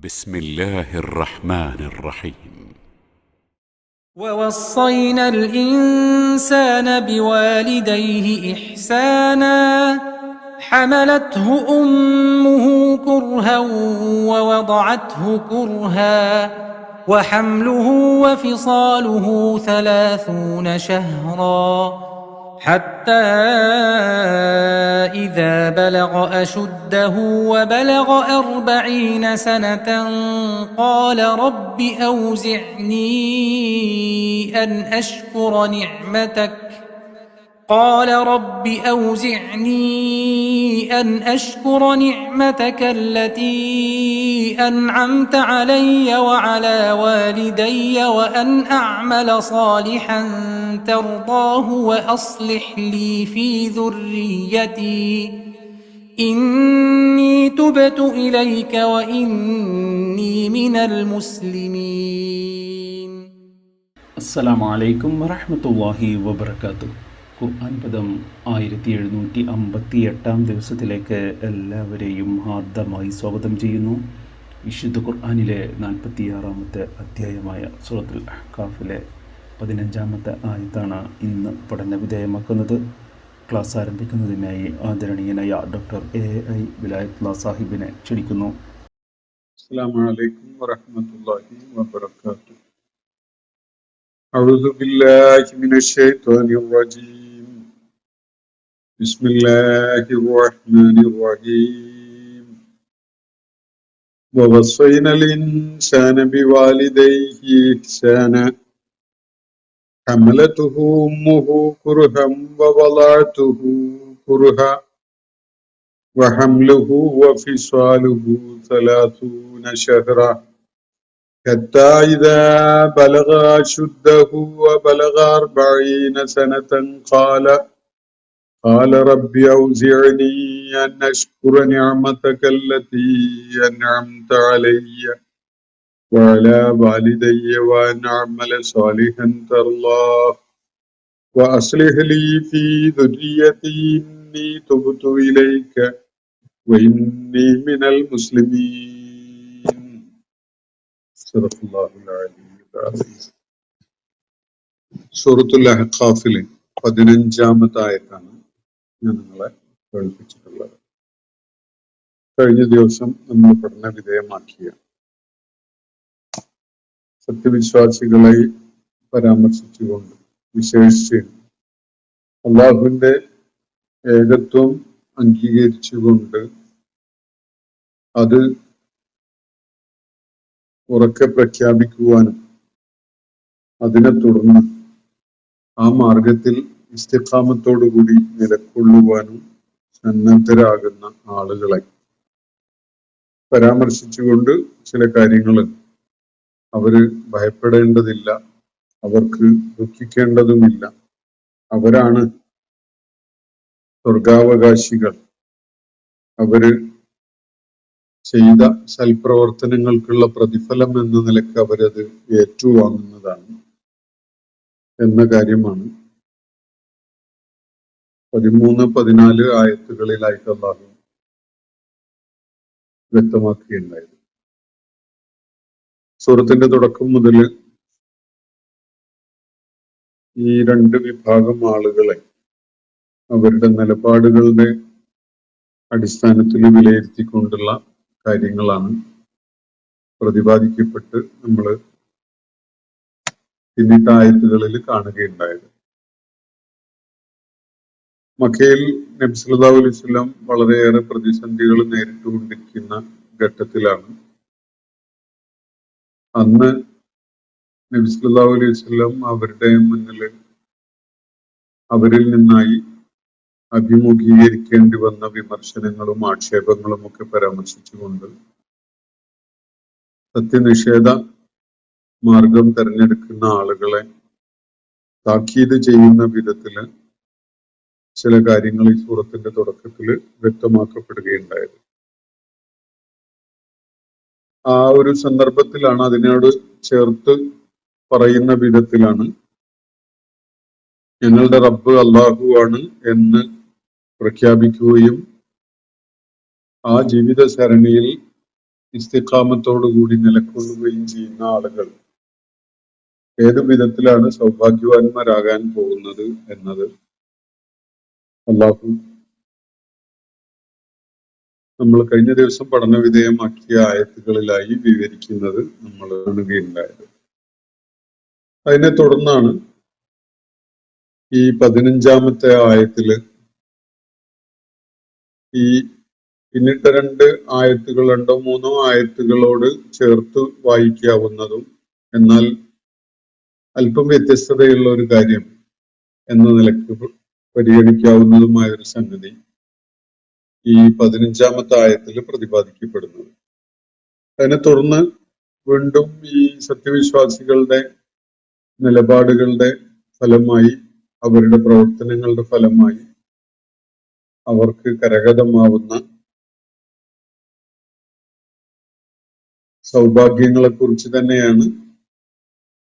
بسم الله الرحمن الرحيم. ووصينا الإنسان بوالديه إحسانا حملته أمه كرها ووضعته كرها وحمله وفصاله 30 شهرا حتى إذا بلغ أشده وبلغ 40 سنة قال رب أوزعني أن أشكر نعمتك التي أنعمت علي وعلى والدي وأن أعمل صالحا ترضاه وأصلح لي في ذريتي إني تبت إليك وإني من المسلمين. അസ്സലാമു അലൈക്കും വറഹ്മത്തുള്ളാഹി വബറകാതുഹു. ഖുർആൻ പദം 1758 ദിവസത്തിലേക്ക് എല്ലാവരെയും ഹാർദമായി സ്വാഗതം ചെയ്യുന്നു. വിശുദ്ധ ഖുർആനിലെ 46-ാമത്തെ അധ്യായമായ സൂറത്തുൽ അഹ്ഖാഫിലെ 15-ാമത്തെ ആയത്താണ് ഇന്ന് പഠന വിധേയമാക്കുന്നത്. ക്ലാസ് ആരംഭിക്കുന്നതിനായി ആദരണീയനായ ഡോക്ടർ AI വിലായത്തുള്ള സാഹിബിനെ ക്ഷണിക്കുന്നു. അസ്സലാമു അലൈക്കും വറഹ്മത്തുള്ളാഹി വബറകാതുഹു. أعوذ بالله من الشيطان الرجيم. بسم الله الرحمن الرحيم. ووصينا الإنسان بوالديه إحسانا حملته أمه كرها ووضعته كرها وحمله وفصاله 30 شهرا حتى إذا بلغ أشده وبلغ 40 سنة قال رب أوزعني أن أشكر نعمتك التي أنعمت علي وعلى والدي وأن أعمل صالحا ترضاه وأصلح لي في ذريتي إني تبت إليك وإني من المسلمين. സൂറത്തുൽ അഹ്ഖാഫിലെ 15-ാമത്തെ ആയത്താണ് ഞാൻ നിങ്ങളെ കേൾപ്പിച്ചിട്ടുള്ളത്. കഴിഞ്ഞ ദിവസം നമ്മൾ പഠന വിധേയമാക്കിയ സത്യവിശ്വാസികളെ പരാമർശിച്ചുകൊണ്ട് വിശേഷിച്ച് അല്ലാഹുവിന്റെ ഏകത്വം അംഗീകരിച്ചുകൊണ്ട് അത് ഉറക്കെ പ്രഖ്യാപിക്കുവാനും അതിനെ തുടർന്ന് ആ മാർഗത്തിൽ ഇസ്തിഖാമത്തോടുകൂടി നിലകൊള്ളുവാനും സന്നദ്ധരാകുന്ന ആളുകളെ പരാമർശിച്ചുകൊണ്ട് ചില കാര്യങ്ങൾ അവര് ഭയപ്പെടേണ്ടതില്ല, അവർക്ക് ദുഃഖിക്കേണ്ടതുമില്ല, അവരാണ് സ്വർഗാവകാശികൾ, അവര് ചെയ്ത സൽപ്രവർത്തനങ്ങൾക്കുള്ള പ്രതിഫലം എന്ന നിലക്ക് അവരത് ഏറ്റുവാങ്ങുന്നതാണ് എന്ന കാര്യമാണ് 13-14 ആയത്തുകളിലായിട്ട് അല്ലാഹു വ്യക്തമാക്കുകയുണ്ടായത്. സൂറത്തിന്റെ തുടക്കം മുതൽ ഈ രണ്ട് വിഭാഗം ആളുകളെ അവരുടെ നിലപാടുകളുടെ അടിസ്ഥാനത്തിൽ വിലയിരുത്തിക്കൊണ്ടുള്ള കാര്യങ്ങളാണ് പ്രതിപാദിക്കപ്പെട്ട് നമ്മൾ പിന്നിട്ട ആയത്തുകളിൽ കാണുകയുണ്ടായത്. മക്കയിൽ നബി സല്ലല്ലാഹു അലൈഹി വസല്ലം വളരെയേറെ പ്രതിസന്ധികൾ നേരിട്ടുകൊണ്ടിരിക്കുന്ന ഘട്ടത്തിലാണ് അന്ന് നബി സല്ലല്ലാഹു അലൈഹി വസല്ലം അവരുടെ മുന്നിൽ അവരിൽ നിന്നായി അഭിമുഖീകരിക്കേണ്ടി വന്ന വിമർശനങ്ങളും ആക്ഷേപങ്ങളും ഒക്കെ പരാമർശിച്ചുകൊണ്ട് സത്യനിഷേധ മാർഗം തെരഞ്ഞെടുക്കുന്ന ആളുകളെ താക്കീത് ചെയ്യുന്ന വിധത്തില് ചില കാര്യങ്ങൾ ഈ സൂറത്തിന്റെ തുടക്കത്തിൽ വ്യക്തമാക്കപ്പെടുകയുണ്ടായത്. ആ ഒരു സന്ദർഭത്തിലാണ് അതിനോട് ചേർത്ത് പറയുന്ന വിധത്തിലാണ് ഞങ്ങളുടെ റബ്ബ് അല്ലാഹു ആണ് എന്ന് പ്രഖ്യാപിക്കുകയും ആ ജീവിത സരണിയിൽ ഇസ്തിഖാമത്തോടുകൂടി നിലകൊള്ളുകയും ചെയ്യുന്ന ആളുകൾ ഏത് വിധത്തിലാണ് സൗഭാഗ്യവാന്മാരാകാൻ പോകുന്നത് എന്നത് അല്ലാഹു നമ്മൾ കഴിഞ്ഞ ദിവസം പഠന വിധേയമാക്കിയ ആയത്തുകളിലായി വിവരിക്കുന്നത് നമ്മൾ കാണുകയുണ്ടായത്. അതിനെ തുടർന്നാണ് ഈ 15-ാമത്തെ ആയത്തില് ഈ പിന്നിട്ട 2 ആയത്തുകൾ 2-3 ആയത്തുകളോട് ചേർത്ത് വായിക്കാവുന്നതും എന്നാൽ അല്പം വ്യത്യസ്തതയുള്ള ഒരു കാര്യം എന്ന നിലയ്ക്ക് പരിഗണിക്കാവുന്നതുമായ ഒരു സംഗതി ഈ 15-ാമത്തെ ആയത്തിൽ പ്രതിപാദിക്കപ്പെടുന്നത്. അതിനെ തുടർന്ന് വീണ്ടും ഈ സത്യവിശ്വാസികളുടെ നിലപാടുകളുടെ ഫലമായി, അവരുടെ പ്രവർത്തനങ്ങളുടെ ഫലമായി അവർക്ക് കരഗതമാവുന്ന സൗഭാഗ്യങ്ങളെ കുറിച്ച് തന്നെയാണ്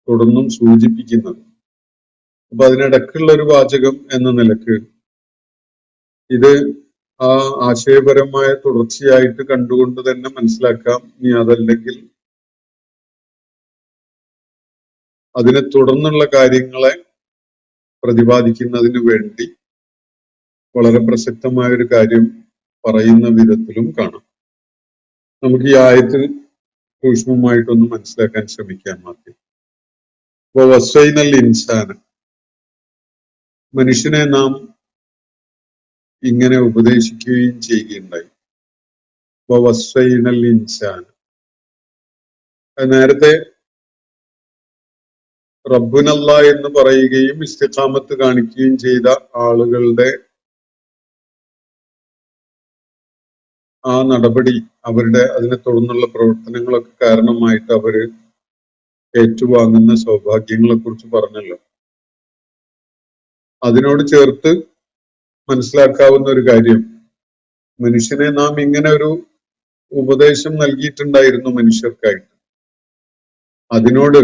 തുടർന്നും സൂചിപ്പിക്കുന്നത്. അപ്പൊ അതിനിടക്കുള്ള ഒരു വാചകം എന്ന നിലക്ക് ഇത് ആ ആശയപരമായ തുടർച്ചയായിട്ട് കണ്ടുകൊണ്ട് തന്നെ മനസ്സിലാക്കാം. ഇനി അതല്ലെങ്കിൽ അതിനെ തുടർന്നുള്ള കാര്യങ്ങളെ പ്രതിപാദിക്കുന്നതിന് വേണ്ടി വളരെ പ്രസക്തമായ ഒരു കാര്യം പറയുന്ന വിധത്തിലും കാണാം. നമുക്ക് ഈ ആയത്ത് സൂക്ഷ്മമായിട്ടൊന്ന് മനസ്സിലാക്കാൻ ശ്രമിക്കാൻ മാത്രം. വസ്വൈനൽ ഇൻസാന, മനുഷ്യനെ നാം ഇങ്ങനെ ഉപദേശിക്കുകയും ചെയ്യുകയുണ്ടായി. വസ്വൈനൽ ഇൻസാന, നേരത്തെ റബ്ബുനല്ല എന്ന് പറയുകയും ഇസ്തിഖാമത്ത് കാണിക്കുകയും ചെയ്ത ആളുകളുടെ ആ നടപടി, അവരുടെ അതിനെ തുടർന്നുള്ള പ്രവർത്തനങ്ങളൊക്കെ കാരണമായിട്ട് അവര് ഏറ്റുവാങ്ങുന്ന സൗഭാഗ്യങ്ങളെ കുറിച്ച് പറഞ്ഞല്ലോ. അതിനോട് ചേർത്ത് മനസ്സിലാക്കാവുന്ന ഒരു കാര്യം, മനുഷ്യനെ നാം ഇങ്ങനെ ഒരു ഉപദേശം നൽകിയിട്ടുണ്ടായിരുന്നു മനുഷ്യർക്കായിട്ട്. അതിനോട്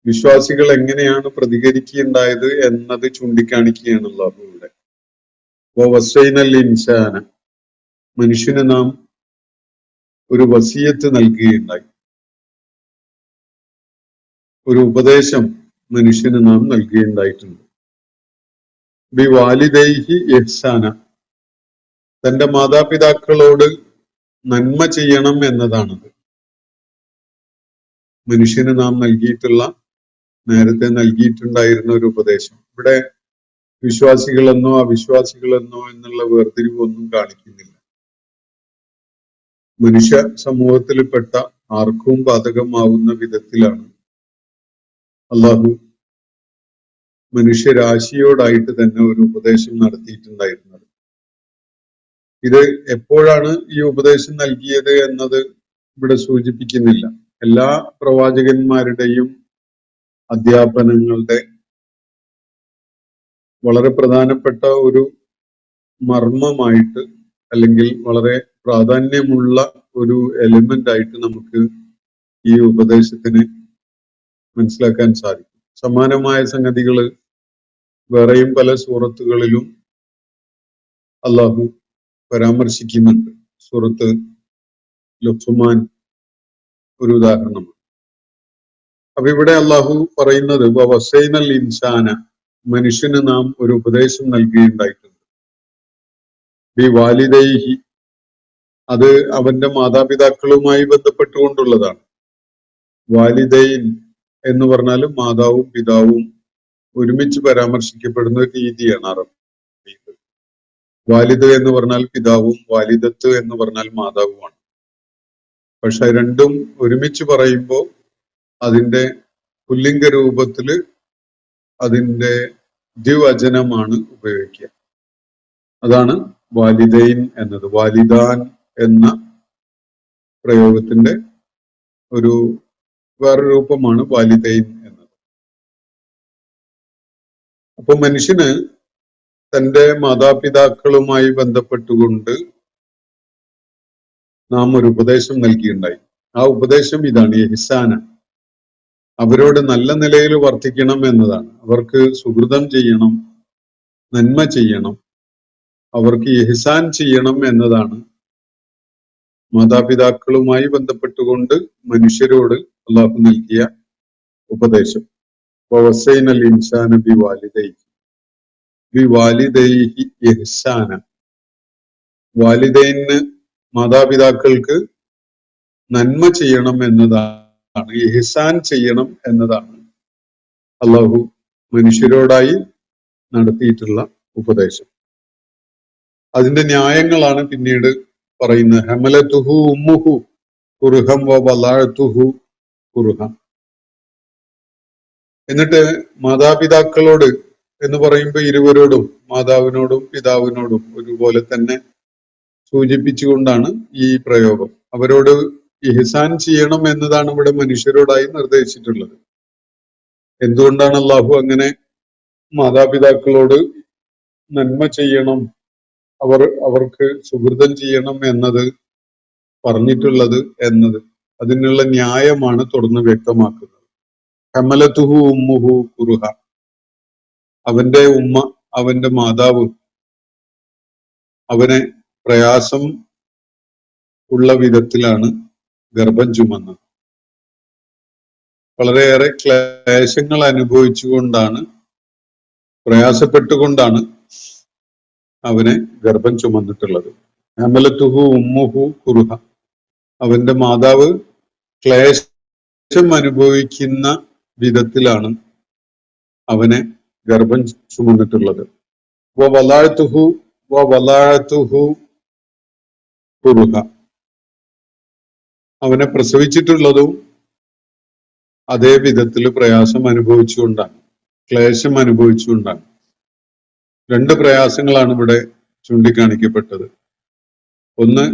വിശ്വാസികൾ എങ്ങനെയാണ് പ്രതികരിക്കുകയുണ്ടായത് എന്നത് ചൂണ്ടിക്കാണിക്കുകയാണ് അല്ലാഹുവിടെ. വസ്വൈനൽ ഇൻസാന, മനുഷ്യന് നാം ഒരു വസിയത്ത് നൽകുകയുണ്ടായി, ഒരു ഉപദേശം മനുഷ്യന് നാം നൽകുകയുണ്ടായിട്ടുണ്ട്. ബി വാലിദൈഹി ഇഹ്സാന, തന്റെ മാതാപിതാക്കളോട് നന്മ ചെയ്യണം എന്നതാണത്. മനുഷ്യന് നാം നൽകിയിട്ടുള്ള, നേരത്തെ നൽകിയിട്ടുണ്ടായിരുന്ന ഒരു ഉപദേശം. ഇവിടെ വിശ്വാസികളെന്നോ അവിശ്വാസികളെന്നോ എന്നുള്ള വേർതിരിവൊന്നും കാണിക്കുന്നില്ല. മനുഷ്യ സമൂഹത്തിൽപ്പെട്ട ആർക്കും ബാധകമാവുന്ന വിധത്തിലാണ് അള്ളാഹു മനുഷ്യരാശിയോടായിട്ട് തന്നെ ഒരു ഉപദേശം നടത്തിയിട്ടുണ്ടായിരുന്നത്. ഇത് എപ്പോഴാണ് ഈ ഉപദേശം നൽകിയത് എന്നത് ഇവിടെ സൂചിപ്പിക്കുന്നില്ല. എല്ലാ പ്രവാചകന്മാരുടെയും അധ്യാപനങ്ങളുടെ വളരെ പ്രധാനപ്പെട്ട ഒരു മർമ്മമായിട്ട്, അല്ലെങ്കിൽ വളരെ പ്രാധാന്യമുള്ള ഒരു എലിമെന്റ് ആയിട്ട് നമുക്ക് ഈ ഉപദേശത്തിന് മനസ്സിലാക്കാൻ സാധിക്കും. സമാനമായ സംഗതികൾ വേറെയും പല സൂറത്തുകളിലും അള്ളാഹു പരാമർശിക്കുന്നുണ്ട്. സൂറത്ത് ലുഖ്മാൻ ഒരു ഉദാഹരണമാണ്. അപ്പൊ ഇവിടെ അള്ളാഹു പറയുന്നത് വസൈനൽ ഇൻസാന, മനുഷ്യന് നാം ഒരു ഉപദേശം നൽകുകയുണ്ടായിട്ടുണ്ട്. ബി വാലിദൈഹി, അത് അവന്റെ മാതാപിതാക്കളുമായി ബന്ധപ്പെട്ടുകൊണ്ടുള്ളതാണ്. വാലിദൈൻ എന്ന് പറഞ്ഞാൽ മാതാവും പിതാവും ഒരുമിച്ച് പരാമർശിക്കപ്പെടുന്ന ഒരു രീതിയാണ് അറബ്. വാലിദ് എന്ന് പറഞ്ഞാൽ പിതാവും വാലിദത്ത് എന്ന് പറഞ്ഞാൽ മാതാവുമാണ്. പക്ഷെ രണ്ടും ഒരുമിച്ച് പറയുമ്പോൾ അതിന്റെ പുല്ലിംഗ രൂപത്തില് അതിന്റെ ദ്വിവചനമാണ് ഉപയോഗിക്കുക. അതാണ് വാലിദൈൻ എന്നത്. വാലിദാൻ എന്ന പ്രയോഗത്തിന്റെ ഒരു വേറെ രൂപമാണ് വാലിദൈൻ എന്നത്. അപ്പൊ മനുഷ്യന് തന്റെ മാതാപിതാക്കളുമായി ബന്ധപ്പെട്ടുകൊണ്ട് നാം ഒരു ഉപദേശം നൽകിയിട്ടുണ്ടായി. ആ ഉപദേശം ഇതാണ്, ഇഹ്സാന, അവരോട് നല്ല നിലയിൽ വർത്തിക്കണം എന്നതാണ്. അവർക്ക് സുഹൃതം ചെയ്യണം, നന്മ ചെയ്യണം, അവർക്ക് ഇഹ്സാൻ ചെയ്യണം എന്നതാണ് മാതാപിതാക്കളുമായി ബന്ധപ്പെട്ടുകൊണ്ട് മനുഷ്യരോട് അള്ളാഹു നൽകിയ ഉപദേശം. വവസൈനൽ ഇൻസാന ബിവാലിദൈഹി ഇഹ്സാന. വാലിദൈന് മാതാപിതാക്കൾക്ക് നന്മ ചെയ്യണം എന്നതാണ്, ഇഹ്സാൻ ചെയ്യണം എന്നതാണ് അള്ളാഹു മനുഷ്യരോടായി നടത്തിയിട്ടുള്ള ഉപദേശം. അതിന്റെ ന്യായങ്ങളാണ് പിന്നീട് പറയുന്നത്. ഹമലതുഹു ഉമ്മുഹു കുർഹം വവളഅതുഹു കുർഹം. എന്നിട്ട് മാതാപിതാക്കളോട് എന്ന് പറയുമ്പോൾ ഇരുവരോടും, മാതാവിനോടും പിതാവിനോടും ഒരുപോലെ തന്നെ സൂചിപ്പിച്ചുകൊണ്ടാണ് ഈ പ്രയോഗം. അവരോട് ഇഹ്സാൻ ചെയ്യണം എന്നതാണ് ഇവിടെ മനുഷ്യരോടായി നിർദ്ദേശിച്ചിട്ടുള്ളത്. എന്തുകൊണ്ടാണ് അള്ളാഹു അങ്ങനെ മാതാപിതാക്കളോട് നന്മ ചെയ്യണം, അവർക്ക് സുഹൃതം ചെയ്യണം എന്നത് പറഞ്ഞിട്ടുള്ളത് എന്നത് അതിനുള്ള ന്യായമാണ് തുടർന്ന് വ്യക്തമാക്കുന്നത്. ഹമലതുഹു ഉമ്മുഹു കുർഹ. അവന്റെ ഉമ്മ, അവന്റെ മാതാവ് അവനെ പ്രയാസം ഉള്ള വിധത്തിലാണ് ഗർഭം ചുമന്നത്. വളരെയേറെ ക്ലേശങ്ങൾ അനുഭവിച്ചുകൊണ്ടാണ്, പ്രയാസപ്പെട്ടുകൊണ്ടാണ് അവനെ ഗർഭം ചുമന്നിട്ടുള്ളത്. ഹമലതുഹു ഉമ്മുഹു കുർഹ. അവന്റെ മാതാവ് ക്ലേശം അനുഭവിക്കുന്ന വിധത്തിലാണ് അവനെ ഗർഭം ചുമന്നിട്ടുള്ളത്. വവളഅതുഹു കുർഹ. അവനെ പ്രസവിച്ചിട്ടുള്ളതും അതേ വിധത്തിൽ പ്രയാസം അനുഭവിച്ചുകൊണ്ടാണ്, ക്ലേശം അനുഭവിച്ചുകൊണ്ടാണ്. രണ്ട് പ്രയാസങ്ങളാണ് ഇവിടെ ചൂണ്ടിക്കാണിക്കപ്പെട്ടത്. ഒന്ന്,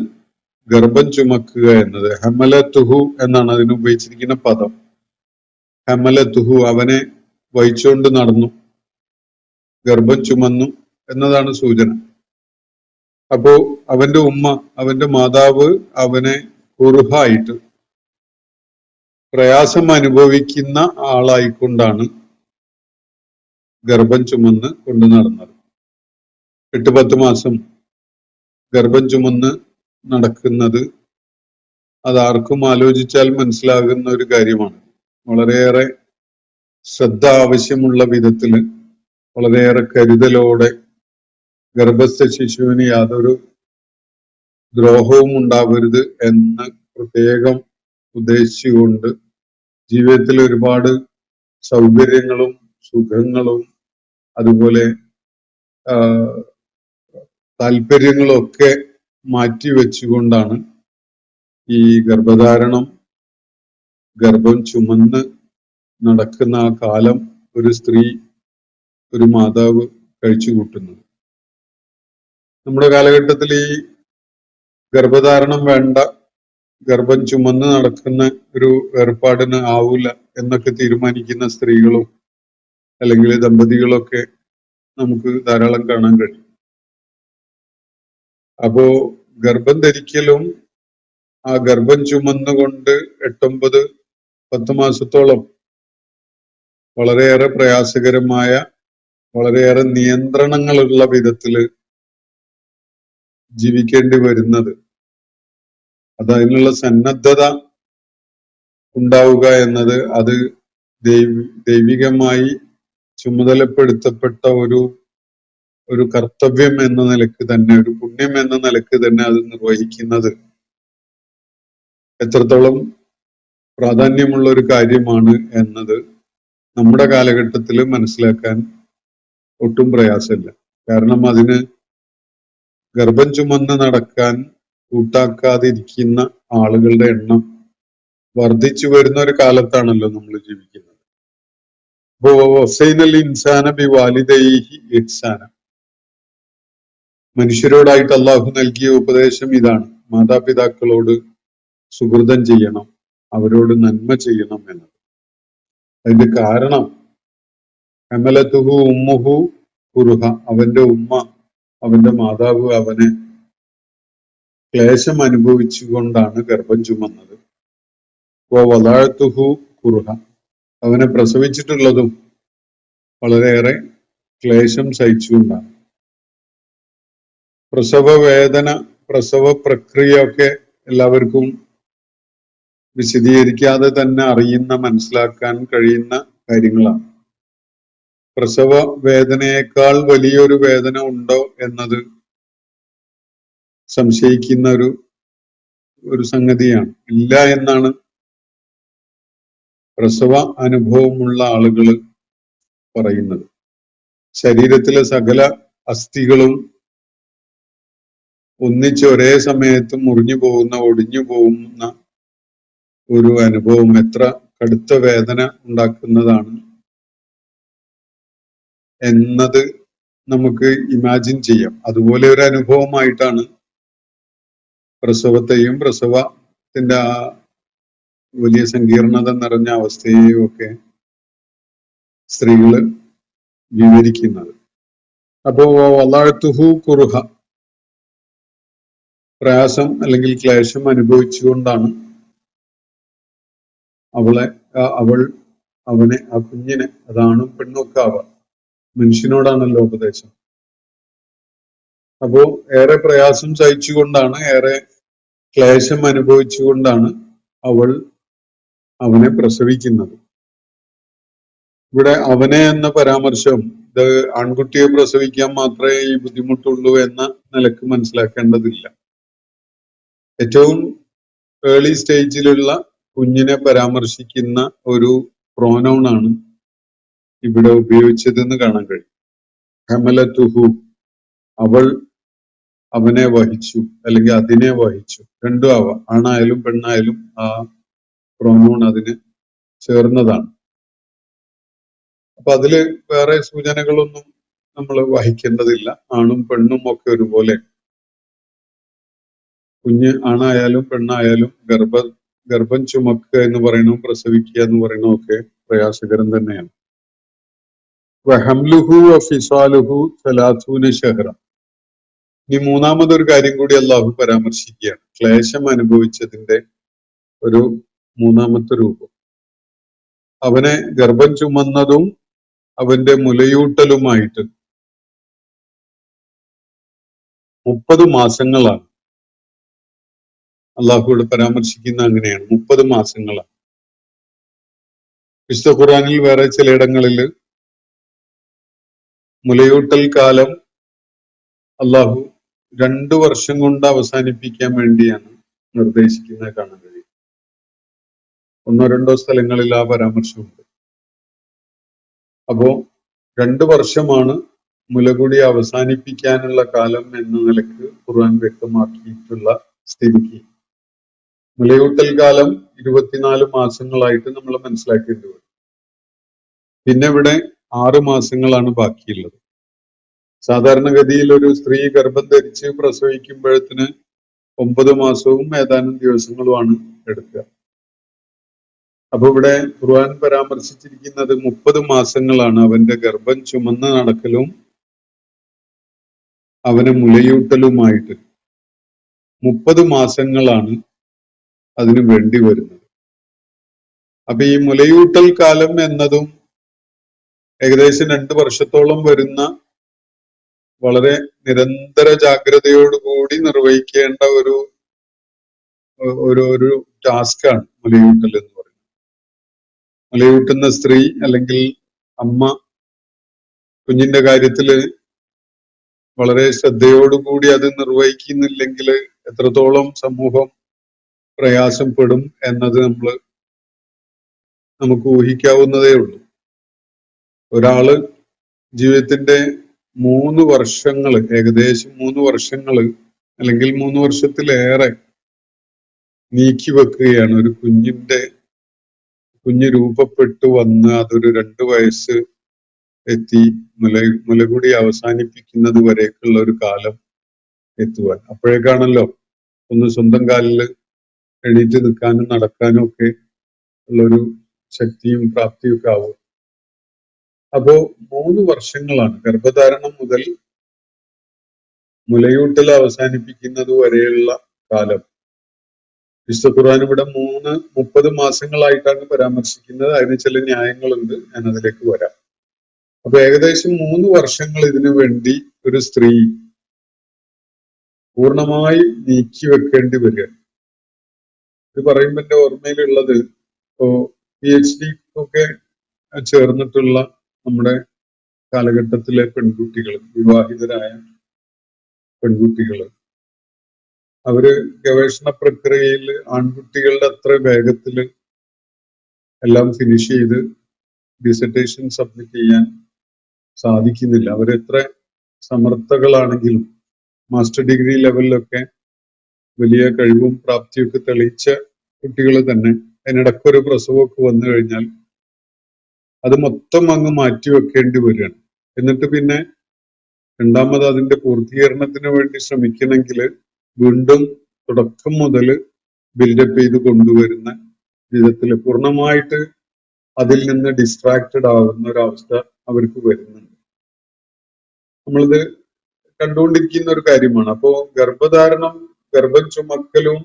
ഗർഭം ചുമക്കുക എന്നത്. ഹമലതുഹു എന്നാണ് അതിന് ഉപയോഗിച്ചിരിക്കുന്ന പദം. ഹമലതുഹു, അവനെ വഹിച്ചുകൊണ്ട് നടന്നു, ഗർഭം ചുമന്നു എന്നതാണ് സൂചന. അപ്പോ അവന്റെ ഉമ്മ, അവന്റെ മാതാവ് അവനെ കുർഹായിട്ട് പ്രയാസം അനുഭവിക്കുന്ന ആളായിക്കൊണ്ടാണ് ഗർഭം ചുമന്ന് കൊണ്ടു നടന്നത്. 8-10 മാസം ഗർഭം ചുമന്ന് നടക്കുന്നത് അതാർക്കും ആലോചിച്ചാൽ മനസ്സിലാകുന്ന ഒരു കാര്യമാണ്. വളരെയേറെ ശ്രദ്ധ ആവശ്യമുള്ള വിധത്തില്, വളരെയേറെ കരുതലോടെ, ഗർഭസ്ഥ ശിശുവിന് യാതൊരു ദ്രോഹവും ഉണ്ടാവരുത് എന്ന് പ്രത്യേകം ഉദ്ദേശിച്ചുകൊണ്ട് ജീവിതത്തിൽ ഒരുപാട് സൗകര്യങ്ങളും സുഖങ്ങളും അതുപോലെ താല്പര്യങ്ങളും ഒക്കെ മാറ്റിവെച്ചുകൊണ്ടാണ് ഈ ഗർഭധാരണം, ഗർഭം ചുമന്ന് നടക്കുന്ന ആ കാലം ഒരു സ്ത്രീ, ഒരു മാതാവ് കഴിച്ചു കൂട്ടുന്നത്. നമ്മുടെ കാലഘട്ടത്തിൽ ഈ ഗർഭധാരണം വേണ്ട, ഗർഭം ചുമന്ന് നടക്കുന്ന ഒരു ഏർപ്പാടിന് ആവൂല എന്നൊക്കെ തീരുമാനിക്കുന്ന സ്ത്രീകളും അല്ലെങ്കിൽ ദമ്പതികളൊക്കെ നമുക്ക് ധാരാളം കാണാൻ കഴിയും. അപ്പോ ഗർഭം ധരിക്കലും ആ ഗർഭം ചുമന്നുകൊണ്ട് 8-9-10 മാസത്തോളം വളരെയേറെ പ്രയാസകരമായ, വളരെയേറെ നിയന്ത്രണങ്ങളുള്ള വിധത്തില് ജീവിക്കേണ്ടി വരുന്നത്, അതിനുള്ള സന്നദ്ധത ഉണ്ടാവുക എന്നത് അത് ദൈവികമായി ചുമതലപ്പെടുത്തപ്പെട്ട ഒരു കർത്തവ്യം എന്ന നിലക്ക് തന്നെ, ഒരു പുണ്യം എന്ന നിലക്ക് തന്നെ അത് നിർവഹിക്കുന്നത് എത്രത്തോളം പ്രാധാന്യമുള്ള ഒരു കാര്യമാണ് എന്നത് നമ്മുടെ കാലഘട്ടത്തിൽ മനസ്സിലാക്കാൻ ഒട്ടും പ്രയാസമില്ല. കാരണം അതിന് ഗർഭം ചുമന്ന് നടക്കാൻ കൂട്ടാക്കാതിരിക്കുന്ന ആളുകളുടെ എണ്ണം വർദ്ധിച്ചു വരുന്ന ഒരു കാലത്താണല്ലോ നമ്മൾ ജീവിക്കുന്നത്. വസൈനൽ ഇൻസാന ബിവാലിദൈഹി ഇഹ്സാന. മനുഷ്യരോടായിട്ട് അള്ളാഹു നൽകിയ ഉപദേശം ഇതാണ്: മാതാപിതാക്കളോട് സുഹൃതം ചെയ്യണം, അവരോട് നന്മ ചെയ്യണം എന്നത്. അതിന്റെ കാരണം ഹമലതുഹു ഉമ്മുഹു കുർഹ. അവന്റെ ഉമ്മ, അവന്റെ മാതാവ് അവനെ ക്ലേശം അനുഭവിച്ചുകൊണ്ടാണ് ഗർഭം ചുമന്നത്. വവളഅതുഹു കുർഹ. അവനെ പ്രസവിച്ചിട്ടുള്ളതും വളരെയേറെ ക്ലേശം സഹിച്ചുകൊണ്ടാണ്. പ്രസവ വേദന, പ്രസവ പ്രക്രിയ ഒക്കെ എല്ലാവർക്കും വിശദീകരിക്കാതെ തന്നെ അറിയുന്ന, മനസ്സിലാക്കാൻ കഴിയുന്ന കാര്യങ്ങളാണ്. പ്രസവ വേദനയേക്കാൾ വലിയൊരു വേദന ഉണ്ടോ എന്നത് സംശയിക്കുന്ന ഒരു സംഗതിയാണ്. ഇല്ല എന്നാണ് പ്രസവ അനുഭവമുള്ള ആളുകൾ പറയുന്നത്. ശരീരത്തിലെ സകല അസ്ഥികളും ഒന്നിച്ച് ഒരേ സമയത്ത് മുറിഞ്ഞു പോകുന്ന, ഒടിഞ്ഞു പോകുന്ന ഒരു അനുഭവം എത്ര കടുത്ത വേദന ഉണ്ടാക്കുന്നതാണ് എന്നത് നമുക്ക് ഇമാജിൻ ചെയ്യാം. അതുപോലെ ഒരു അനുഭവമായിട്ടാണ് പ്രസവത്തെയും പ്രസവത്തിന്റെ ആ വലിയ സങ്കീർണത നിറഞ്ഞ അവസ്ഥയെയും ഒക്കെ സ്ത്രീകള് വിവരിക്കുന്നത്. അപ്പോ വല്ലാഴത്തുഹു കുറുഹ, പ്രയാസം അല്ലെങ്കിൽ ക്ലേശം അനുഭവിച്ചുകൊണ്ടാണ് അവനെ, ആ കുഞ്ഞിനെ, അതാണും പെണ്ണൊക്കെ ആവാം, മനുഷ്യനോടാണല്ലോ ഉപദേശം. അപ്പോ ഏറെ പ്രയാസം സഹിച്ചുകൊണ്ടാണ്, ഏറെ ക്ലേശം അനുഭവിച്ചുകൊണ്ടാണ് അവനെ പ്രസവിക്കുന്നത്. ഇവിടെ അവനെ എന്ന പരാമർശം ഇത് ആൺകുട്ടിയെ പ്രസവിക്കാൻ മാത്രമേ ഈ ബുദ്ധിമുട്ടുള്ളൂ എന്ന നിലക്ക് മനസ്സിലാക്കേണ്ടതില്ല. ഏറ്റവും ഏർലി സ്റ്റേജിലുള്ള കുഞ്ഞിനെ പരാമർശിക്കുന്ന ഒരു പ്രോനൗൺ ആണ് ഇവിടെ ഉപയോഗിച്ചതെന്ന് കാണാൻ കഴിയും. ഹമലതുഹു, അവനെ വഹിച്ചു അല്ലെങ്കിൽ അതിനെ വഹിച്ചു, രണ്ടും ആവാം, ആണായാലും പെണ്ണായാലും ആ പ്രോനൗൺ അതിന് ചേർന്നതാണ്. അപ്പൊ അതില് വേറെ സൂചനകളൊന്നും നമ്മൾ വഹിക്കേണ്ടതില്ല. ആണും പെണ്ണും ഒക്കെ ഒരുപോലെ, കുഞ്ഞ് ആണായാലും പെണ്ണായാലും ഗർഭം ചുമക്കുക എന്ന് പറയണതും പ്രസവിക്കുക എന്ന് പറയണതും ഒക്കെ പ്രയാസകരം തന്നെയാണ്. വഹംലുഹു വഫിസാലുഹു സലാസൂന ശഹ്റ. ഇനി മൂന്നാമതൊരു കാര്യം കൂടി അള്ളാഹു പരാമർശിക്കുകയാണ്, ക്ലേശം അനുഭവിച്ചതിന്റെ ഒരു മൂന്നാമത്തെ രൂപം. അവനെ ഗർഭം ചുമന്നതും അവന്റെ മുലയൂട്ടലുമായിട്ട് 30 മാസങ്ങളാണ് അള്ളാഹുവിടെ പരാമർശിക്കുന്ന. അങ്ങനെയാണ്, 30 മാസങ്ങളാണ്. വിശുദ്ധ ഖുർആനിൽ വേറെ ചിലയിടങ്ങളിൽ മുലയൂട്ടൽ കാലം അള്ളാഹു 2 വർഷം കൊണ്ട് അവസാനിപ്പിക്കാൻ വേണ്ടിയാണ് നിർദ്ദേശിക്കുന്നത് കാണാൻ കഴിയും. 1-2 സ്ഥലങ്ങളിൽ ആ പരാമർശമുണ്ട്. അപ്പോ 2 വർഷമാണ് മുലകുടി അവസാനിപ്പിക്കാനുള്ള കാലം എന്ന നിലക്ക് ഖുർആൻ വ്യക്തമാക്കിയിട്ടുള്ള സ്ഥിതിക്ക് മുലയൂട്ടൽ കാലം 24 മാസങ്ങളായിട്ട് നമ്മൾ മനസ്സിലാക്കേണ്ടി വരും. പിന്നെ ഇവിടെ 6 മാസങ്ങളാണ് ബാക്കിയുള്ളത്. സാധാരണഗതിയിൽ ഒരു സ്ത്രീ ഗർഭം ധരിച്ച് പ്രസവിക്കുമ്പോഴത്തിന് 9 മാസവും ഏതാനും ദിവസങ്ങളുമാണ് എടുക്കുക. അപ്പൊ ഇവിടെ ഖുർആൻ പരാമർശിച്ചിരിക്കുന്നത് 30 മാസങ്ങളാണ് അവന്റെ ഗർഭം ചുമന്ന് നടക്കലും അവനെ മുലയൂട്ടലുമായിട്ട് 30 മാസങ്ങളാണ് അതിനു വേണ്ടി വരുന്നത്. അപ്പൊ ഈ മുലയൂട്ടൽ കാലം എന്നതും ഏകദേശം 2 വർഷത്തോളം വരുന്ന വളരെ നിരന്തര ജാഗ്രതയോടുകൂടി നിർവഹിക്കേണ്ട ഒരു ടാസ്കാണ് മുലയൂട്ടൽ എന്ന് പറയുന്നത്. മുലയൂട്ടുന്ന സ്ത്രീ അല്ലെങ്കിൽ അമ്മ കുഞ്ഞിന്റെ കാര്യത്തില് വളരെ ശ്രദ്ധയോടുകൂടി അത് നിർവഹിക്കുന്നില്ലെങ്കിൽ എത്രത്തോളം സമൂഹം പ്രയാസപ്പെടും എന്നത് നമുക്ക് ഊഹിക്കാവുന്നതേ ഉള്ളൂ. ഒരാള് ജീവിതത്തിന്റെ 3 വർഷങ്ങള്, ഏകദേശം 3 വർഷങ്ങള് അല്ലെങ്കിൽ 3 വർഷത്തിലേറെ നീക്കി വെക്കുകയാണ് ഒരു കുഞ്ഞ് രൂപപ്പെട്ടു വന്ന് അതൊരു 2 വയസ്സ് എത്തി മുലകുടി അവസാനിപ്പിക്കുന്നത് വരേക്കുള്ള ഒരു കാലം എത്തുവാൻ. അപ്പോഴേക്കാണല്ലോ ഒന്ന് സ്വന്തം കാലിൽ എണീറ്റ് നിൽക്കാനും നടക്കാനും ഒക്കെ ഉള്ളൊരു ശക്തിയും പ്രാപ്തിയും ഒക്കെ ആവും. അപ്പോ 3 വർഷങ്ങളാണ് ഗർഭധാരണം മുതൽ മുലയൂട്ടൽ അവസാനിപ്പിക്കുന്നത് വരെയുള്ള കാലം. വിശുദ്ധ ഖുർആൻ ഇവിടെ 30 മാസങ്ങളായിട്ടാണ് പരാമർശിക്കുന്നത്. അതിന് ചില ന്യായങ്ങളുണ്ട്, ഞാൻ അതിലേക്ക് വരാം. അപ്പൊ ഏകദേശം 3 വർഷങ്ങൾ ഇതിനു വേണ്ടി ഒരു സ്ത്രീ പൂർണ്ണമായി നീക്കി വെക്കേണ്ടി വരികയാണ്. ഇത് പറയുമ്പോൾ എന്റെ ഓർമ്മയിലുള്ളത് ഇപ്പോ PhD ഒക്കെ ചേർന്നിട്ടുള്ള നമ്മുടെ കാലഘട്ടത്തിലെ പെൺകുട്ടികൾ, വിവാഹിതരായ പെൺകുട്ടികൾ, അവര് ഗവേഷണ പ്രക്രിയയിൽ ആൺകുട്ടികളുടെ അത്ര വേഗത്തിൽ എല്ലാം ഫിനിഷ് ചെയ്ത് ഡിസർട്ടേഷൻ സബ്മിറ്റ് ചെയ്യാൻ സാധിക്കുന്നില്ല. അവരെത്ര സമർത്ഥകളാണെങ്കിലും മാസ്റ്റർ ഡിഗ്രി ലെവലിലൊക്കെ വലിയ കഴിവും പ്രാപ്തിയൊക്കെ തെളിയിച്ച കുട്ടികൾ തന്നെ അതിനിടയ്ക്കൊരു പ്രസവമൊക്കെ വന്നു കഴിഞ്ഞാൽ അത് മൊത്തം അങ്ങ് മാറ്റിവെക്കേണ്ടി വരികയാണ്. എന്നിട്ട് പിന്നെ രണ്ടാമത് അതിന്റെ പൂർത്തീകരണത്തിന് വേണ്ടി ശ്രമിക്കണമെങ്കിൽ വീണ്ടും തുടക്കം മുതൽ ബിൽഡപ്പ് ചെയ്ത് കൊണ്ടുവരുന്ന വിധത്തിൽ പൂർണ്ണമായിട്ട് അതിൽ നിന്ന് ഡിസ്ട്രാക്റ്റഡ് ആവുന്ന ഒരവസ്ഥ അവർക്ക് വരുന്നുണ്ട്. നമ്മളിത് കണ്ടുകൊണ്ടിരിക്കുന്ന ഒരു കാര്യമാണ്. അപ്പോ ഗർഭധാരണം, ഗർഭം ചുമക്കലും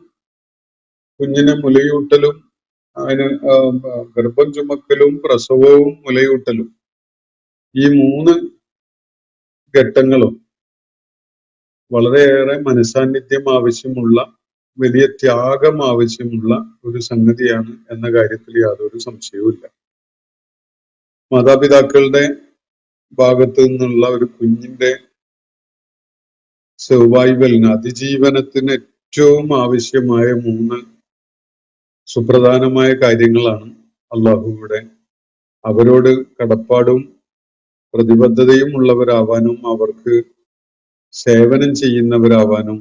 കുഞ്ഞിനെ മുലയൂട്ടലും, അതിന് ഗർഭം ചുമക്കലും പ്രസവവും മുലയൂട്ടലും, ഈ 3 ഘട്ടങ്ങളും വളരെയേറെ മനസാന്നിധ്യം ആവശ്യമുള്ള, വലിയ ത്യാഗം ആവശ്യമുള്ള ഒരു സംഗതിയാണ് എന്ന കാര്യത്തിൽ യാതൊരു സംശയവുമില്ല. മാതാപിതാക്കളുടെ ഭാഗത്തു നിന്നുള്ള ഒരു കുഞ്ഞിന്റെ സർവൈവലിന്, അതിജീവനത്തിന് ഏറ്റവും ആവശ്യമായ 3 സുപ്രധാനമായ കാര്യങ്ങളാണ് അള്ളാഹുവിടെ അവരോട് കടപ്പാടും പ്രതിബദ്ധതയും ഉള്ളവരാവാനും അവർക്ക് സേവനം ചെയ്യുന്നവരാവാനും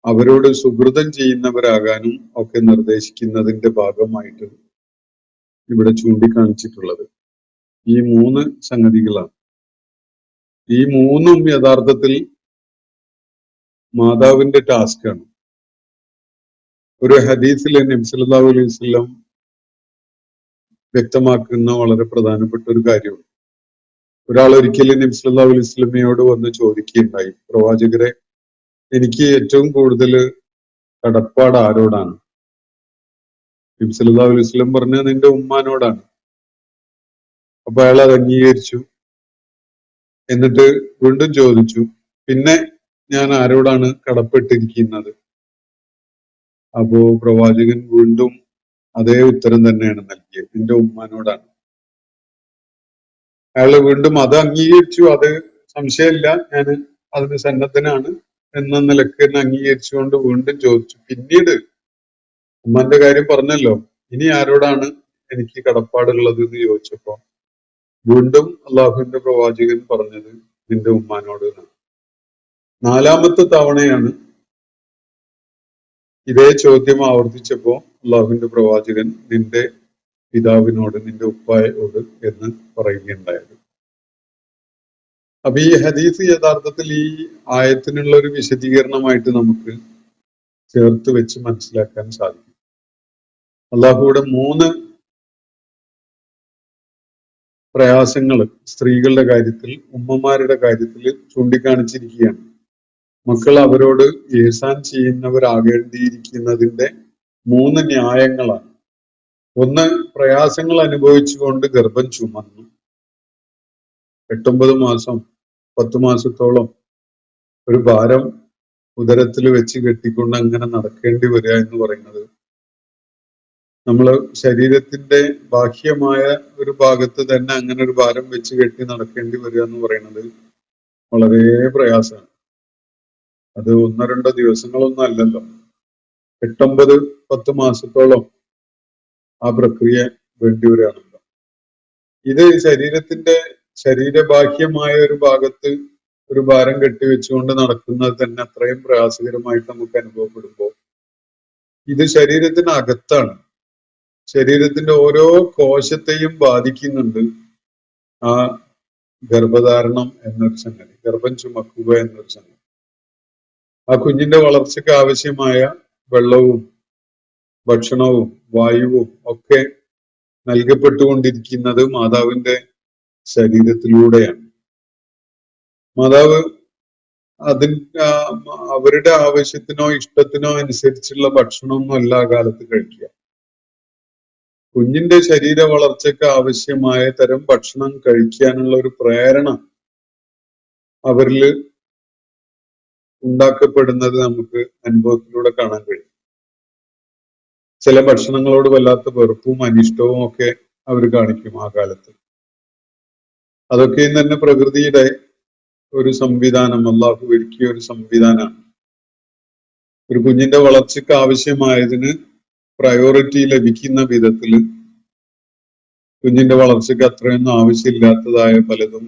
അവരോട് സുഹൃതം ചെയ്യുന്നവരാകാനും ഒക്കെ നിർദ്ദേശിക്കുന്നതിന്റെ ഭാഗമായിട്ട് ഇവിടെ ചൂണ്ടിക്കാണിച്ചിട്ടുള്ളത് ഈ 3 സംഗതികളാണ്. ഈ 3ഉം യഥാർത്ഥത്തിൽ മാതാവിന്റെ ടാസ്ക്കാണ്. ഒരു ഹദീസിൽ നബി സല്ലല്ലാഹു അലൈഹി വസല്ലം വ്യക്തമാക്കുന്ന വളരെ പ്രധാനപ്പെട്ട ഒരു കാര്യമാണ്. ഒരാൾ ഒരിക്കലും നബി സല്ലല്ലാഹു അലൈഹി വസല്ലമയോട് വന്ന് ചോദിക്കുകയുണ്ടായി, പ്രവാചകരെ, എനിക്ക് ഏറ്റവും കൂടുതൽ കടപ്പാട് ആരോടാണ്? നബി സല്ലല്ലാഹു അലൈഹി വസല്ലം പറഞ്ഞു, നിന്റെ ഉമ്മാനോടാണ്. അപ്പൊ അയാൾ അത് അംഗീകരിച്ചു. എന്നിട്ട് വീണ്ടും ചോദിച്ചു, പിന്നെ ഞാൻ ആരോടാണ് കടപ്പെട്ടിരിക്കുന്നത്? അപ്പോ പ്രവാചകൻ വീണ്ടും അതേ ഉത്തരം തന്നെയാണ് നൽകിയത്, നിന്റെ ഉമ്മാനോടാണ്. അയാള് വീണ്ടും അത് അംഗീകരിച്ചു, അത് സംശയമില്ല, ഞാൻ അതിന് സന്നദ്ധനാണ് എന്ന നിലക്ക് തന്നെ അംഗീകരിച്ചുകൊണ്ട് വീണ്ടും ചോദിച്ചു. പിന്നീട് ഉമ്മാന്റെ കാര്യം പറഞ്ഞല്ലോ, ഇനി ആരോടാണ് എനിക്ക് കടപ്പാടുള്ളത് എന്ന് ചോദിച്ചപ്പോ വീണ്ടും അള്ളാഹുവിന്റെ പ്രവാചകൻ പറഞ്ഞത് നിന്റെ ഉമ്മാനോട് എന്നാണ്. 4ാമത്തെ തവണയാണ് ഇതേ ചോദ്യം ആവർത്തിച്ചപ്പോ അള്ളാഹുവിന്റെ പ്രവാചകൻ നിന്റെ പിതാവിനോട്, നിന്റെ ഉപ്പായോട് എന്ന് പറയുകയുണ്ടായത്. അപ്പൊ ഈ ഹദീസ് യഥാർത്ഥത്തിൽ ഈ ആയത്തിനുള്ള ഒരു വിശദീകരണമായിട്ട് നമുക്ക് ചേർത്ത് വെച്ച് മനസ്സിലാക്കാൻ സാധിക്കും. അള്ളാഹുവിടെ 3 പ്രയാസങ്ങൾ സ്ത്രീകളുടെ കാര്യത്തിൽ, ഉമ്മമാരുടെ കാര്യത്തിൽ ചൂണ്ടിക്കാണിച്ചിരിക്കുകയാണ്. മക്കൾ അവരോട് ihsan ചെയ്യുന്നവരാകേണ്ടിയിരിക്കുന്നതിന്റെ 3 ന്യായങ്ങളാണ്. ഒന്ന്, പ്രയാസങ്ങൾ അനുഭവിച്ചുകൊണ്ട് ഗർഭം ചുമന്നു 8-9 മാസം 10 മാസത്തോളം ഒരു ഭാരം ഉദരത്തിൽ വെച്ച് കെട്ടിക്കൊണ്ട് അങ്ങനെ നടക്കേണ്ടി വരിക എന്ന് പറയുന്നത്, നമ്മള് ശരീരത്തിന്റെ ബാഹ്യമായ ഒരു ഭാഗത്ത് തന്നെ അങ്ങനെ ഒരു ഭാരം വെച്ച് കെട്ടി നടക്കേണ്ടി വരിക എന്ന് പറയുന്നത് വളരെ പ്രയാസമാണ്. അത് 1-2 ദിവസങ്ങളൊന്നും അല്ലല്ലോ, 8-9-10 മാസത്തോളം ആ പ്രക്രിയ വേണ്ടി വരികയാണല്ലോ. ഇത് ശരീരബാഹ്യമായ ഒരു ഭാഗത്ത് ഒരു ഭാരം കെട്ടിവെച്ചുകൊണ്ട് നടക്കുന്നത് തന്നെ അത്രയും പ്രയാസകരമായിട്ട് നമുക്ക് അനുഭവപ്പെടുമ്പോൾ, ഇത് ശരീരത്തിന് അകത്താണ്, ശരീരത്തിന്റെ ഓരോ കോശത്തെയും ബാധിക്കുന്നുണ്ട് ആ ഗർഭധാരണം എന്നൊരു സംഗതി, ഗർഭം ചുമക്കുക എന്നൊരു സംഗതി. ആ കുഞ്ഞിന്റെ വളർച്ചയ്ക്ക് ആവശ്യമായ വെള്ളവും ഭക്ഷണവും വായുവും ഒക്കെ നൽകപ്പെട്ടുകൊണ്ടിരിക്കുന്നത് മാതാവിന്റെ ശരീരത്തിലൂടെയാണ്. മാതാവ് അവരുടെ ആവശ്യത്തിനോ ഇഷ്ടത്തിനോ അനുസരിച്ചുള്ള ഭക്ഷണമൊന്നും എല്ലാ കാലത്ത് കഴിക്കുക. കുഞ്ഞിന്റെ ശരീര വളർച്ചയ്ക്ക് ആവശ്യമായ തരം ഭക്ഷണം കഴിക്കാനുള്ള ഒരു പ്രേരണ അവരിൽ ഉണ്ടാക്കപ്പെടുന്നത് നമുക്ക് അനുഭവത്തിലൂടെ കാണാൻ കഴിയും. ചില ഭക്ഷണങ്ങളോട് വല്ലാത്ത വെറുപ്പും അനിഷ്ടവും ഒക്കെ അവർ കാണിക്കും ആ കാലത്ത്. അതൊക്കെയും തന്നെ പ്രകൃതിയുടെ ഒരു സംവിധാനം, അള്ളാഹു ഒരുക്കിയ ഒരു സംവിധാനമാണ്. ഒരു കുഞ്ഞിന്റെ വളർച്ചയ്ക്ക് ആവശ്യമായതിന് പ്രയോറിറ്റി ലഭിക്കുന്ന വിധത്തിൽ കുഞ്ഞിന്റെ വളർച്ചയ്ക്ക് അത്രയൊന്നും ആവശ്യമില്ലാത്തതായ പലതും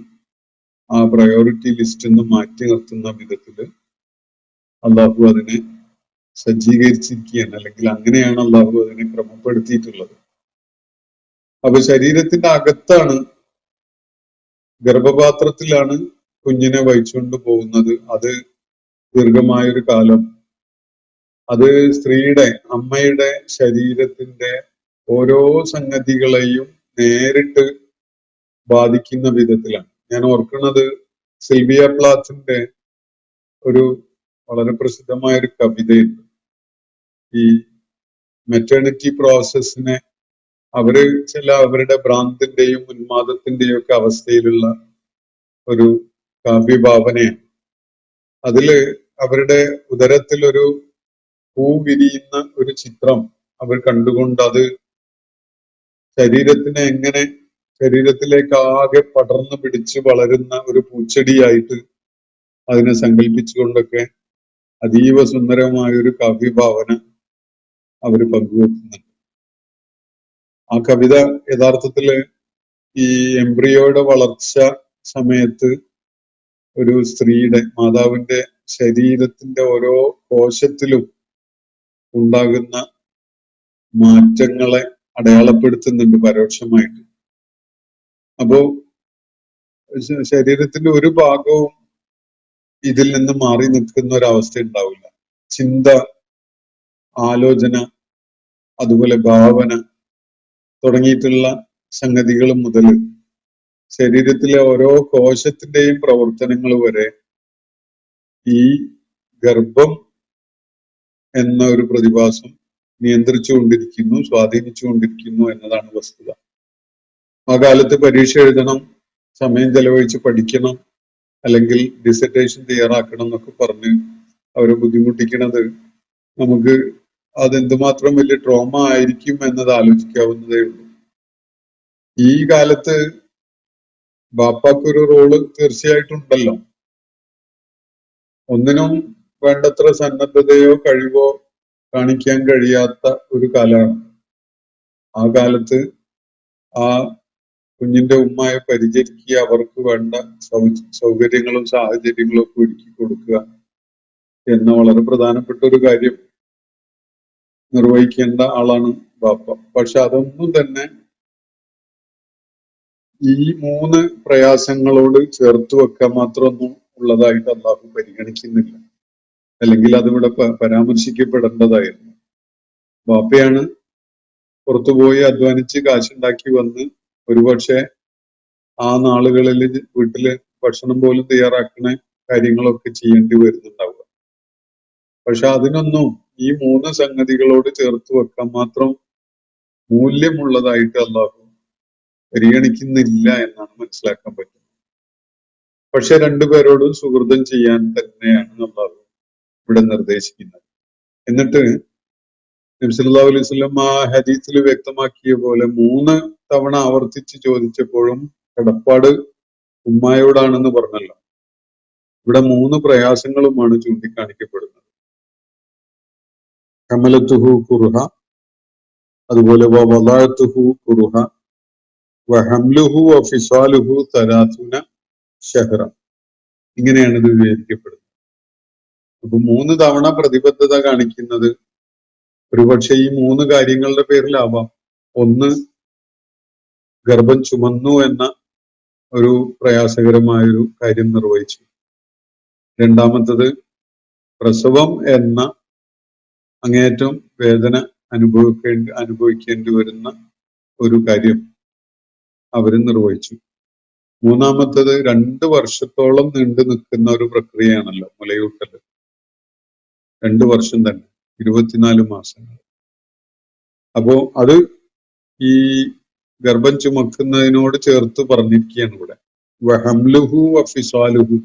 ആ പ്രയോറിറ്റി ലിസ്റ്റിൽ നിന്ന് മാറ്റി നിർത്തുന്ന വിധത്തിൽ അള്ളാഹു അതിനെ സജ്ജീകരിച്ചിരിക്കുകയാണ്, അല്ലെങ്കിൽ അങ്ങനെയാണ് അള്ളാഹു അതിനെ ക്രമപ്പെടുത്തിയിട്ടുള്ളത്. അപ്പൊ ശരീരത്തിന്റെ അകത്താണ്, ഗർഭപാത്രത്തിലാണ് കുഞ്ഞിനെ വഹിച്ചുകൊണ്ട് പോകുന്നത്. അത് ദീർഘമായൊരു കാലം അത് സ്ത്രീയുടെ, അമ്മയുടെ ശരീരത്തിന്റെ ഓരോ സംഗതികളെയും നേരിട്ട് ബാധിക്കുന്ന വിധത്തിലാണ്. ഞാൻ ഓർക്കുന്നത് സിൽവിയ പ്ലാത്തിന്റെ ഒരു വളരെ പ്രസിദ്ധമായ ഒരു കവിതയുണ്ട്. ഈ മെറ്റേണിറ്റി പ്രോസസ്സിനെ അവരുടെ ഭ്രാന്തിന്റെയും ഉന്മാദത്തിന്റെയും ഒക്കെ അവസ്ഥയിലുള്ള ഒരു കാവ്യഭാവനയാണ്. അതില് അവരുടെ ഉദരത്തിൽ ഒരു പൂ വിരിയുന്ന ഒരു ചിത്രം അവർ കണ്ടുകൊണ്ട് അത് ശരീരത്തിനെ എങ്ങനെ, ശരീരത്തിലേക്ക് ആകെ പടർന്നു പിടിച്ച് വളരുന്ന ഒരു പൂച്ചെടിയായിട്ട് അതിനെ സങ്കല്പിച്ചുകൊണ്ടൊക്കെ അതീവ സുന്ദരമായ ഒരു കാവ്യഭാവന അവർ പങ്കുവെക്കുന്നുണ്ട്. ആ കവിത യഥാർത്ഥത്തില് ഈ എംബ്രിയോയുടെ വളർച്ച സമയത്ത് ഒരു സ്ത്രീയുടെ, മാതാവിന്റെ ശരീരത്തിന്റെ ഓരോ കോശത്തിലും ഉണ്ടാകുന്ന മാറ്റങ്ങളെ അടയാളപ്പെടുത്തുന്നുണ്ട് പരോക്ഷമായിട്ട്. അപ്പോ ശരീരത്തിന്റെ ഒരു ഭാഗവും ഇതിൽ നിന്ന് മാറി നിൽക്കുന്ന ഒരവസ്ഥ ഉണ്ടാവില്ല. ചിന്ത, ആലോചന, അതുപോലെ ഭാവന തുടങ്ങിയിട്ടുള്ള സംഗതികൾ മുതൽ ശരീരത്തിലെ ഓരോ കോശത്തിന്റെയും പ്രവർത്തനങ്ങൾ വരെ ഈ ഗർഭം എന്ന ഒരു പ്രതിഭാസം നിയന്ത്രിച്ചുകൊണ്ടിരിക്കുന്നു, സ്വാധീനിച്ചുകൊണ്ടിരിക്കുന്നു എന്നതാണ് വസ്തുത. ആ കാലത്ത് പരീക്ഷ എഴുതണം, സമയം ചെലവഴിച്ച് പഠിക്കണം, അല്ലെങ്കിൽ ഡിസർട്ടേഷൻ തയ്യാറാക്കണം എന്നൊക്കെ പറഞ്ഞ് അവരെ ബുദ്ധിമുട്ടിക്കുന്നത് നമുക്ക് അതെന്തുമാത്രം വലിയ ട്രോമ ആയിരിക്കും എന്നത് ആലോചിക്കാവുന്നതേ ഉള്ളൂ. ഈ കാലത്ത് ബാപ്പാക്കൊരു റോള് തീർച്ചയായിട്ടും ഉണ്ടല്ലോ. ഒന്നിനും വേണ്ടത്ര സന്നദ്ധതയോ കഴിവോ കാണിക്കാൻ കഴിയാത്ത ഒരു കാലമാണ്. ആ കാലത്ത് ആ കുഞ്ഞിന്റെ ഉമ്മയെ പരിചരിക്കുക, അവർക്ക് വേണ്ട സൗകര്യങ്ങളും സാഹചര്യങ്ങളും ഒക്കെ ഒരുക്കി കൊടുക്കുക എന്ന വളരെ പ്രധാനപ്പെട്ട ഒരു കാര്യം നിർവഹിക്കേണ്ട ആളാണ് ബാപ്പ. പക്ഷെ അതൊന്നും തന്നെ ഈ 3 പ്രയാസങ്ങളോട് ചേർത്ത് വെക്കാൻ മാത്രമൊന്നും ഉള്ളതായിട്ട് അള്ളാഹു പരിഗണിക്കുന്നില്ല, അല്ലെങ്കിൽ അതിവിടെ പരാമർശിക്കപ്പെടേണ്ടതായിരുന്നു. ബാപ്പയാണ് പുറത്തുപോയി അധ്വാനിച്ച് കാശുണ്ടാക്കി വന്ന് ഒരുപക്ഷെ ആ നാളുകളിൽ വീട്ടില് ഭക്ഷണം പോലും തയ്യാറാക്കുന്ന കാര്യങ്ങളൊക്കെ ചെയ്യേണ്ടി വരുന്നുണ്ടാവുക. പക്ഷെ അതിനൊന്നും ഈ 3 സംഗതികളോട് ചേർത്ത് വെക്കാൻ മാത്രം മൂല്യമുള്ളതായിട്ട് അള്ളാഹു പരിഗണിക്കുന്നില്ല എന്നാണ് മനസ്സിലാക്കാൻ പറ്റുന്നത്. പക്ഷെ രണ്ടുപേരോടും സുഹൃതം ചെയ്യാൻ തന്നെയാണ് അള്ളാഹു ഇവിടെ നിർദ്ദേശിക്കുന്നത്. എന്നിട്ട് നബി സല്ലല്ലാഹു അലൈഹി വസല്ലം ആ ഹദീസിൽ വ്യക്തമാക്കിയ പോലെ 3 തവണ ആവർത്തിച്ച് ചോദിച്ചപ്പോഴും കടപ്പാട് ഉമ്മായോടാണെന്ന് പറഞ്ഞല്ലോ. ഇവിടെ 3 പ്രയാസങ്ങളുമാണ് ചൂണ്ടിക്കാണിക്കപ്പെടുന്നത്. ഹമലത്തുഹു കുർഹ, അതുപോലെ വദഅതുഹു കുർഹ, വഹംലുഹു വഫിസാലുഹു 30 ശഹ്റ. ഇങ്ങനെയാണ് ഇത് വിവരിക്കപ്പെടുന്നത്. അപ്പൊ 3 തവണ പ്രതിബദ്ധത കാണിക്കുന്നത് ഒരുപക്ഷെ ഈ 3 കാര്യങ്ങളുടെ പേരിലാവാം. ഒന്ന്, ഗർഭം ചുമന്നു എന്ന ഒരു പ്രയാസകരമായൊരു കാര്യം നിർവഹിച്ചു. രണ്ടാമത്തത്, പ്രസവം എന്ന അങ്ങേയറ്റം വേദന അനുഭവിക്കേണ്ടി വരുന്ന ഒരു കാര്യം അവര് നിർവഹിച്ചു. മൂന്നാമത്തത്, 2 വർഷത്തോളം നീണ്ടു നിൽക്കുന്ന ഒരു പ്രക്രിയയാണല്ലോ മുലയൂട്ടല്. 2 വർഷം തന്നെ, 24 മാസങ്ങൾ. അപ്പോ അത് ഈ ഗർഭം ചുമക്കുന്നതിനോട് ചേർത്ത് പറഞ്ഞിരിക്കുകയാണ് ഇവിടെ. വഹംലുഹു വഫിസാലുഹു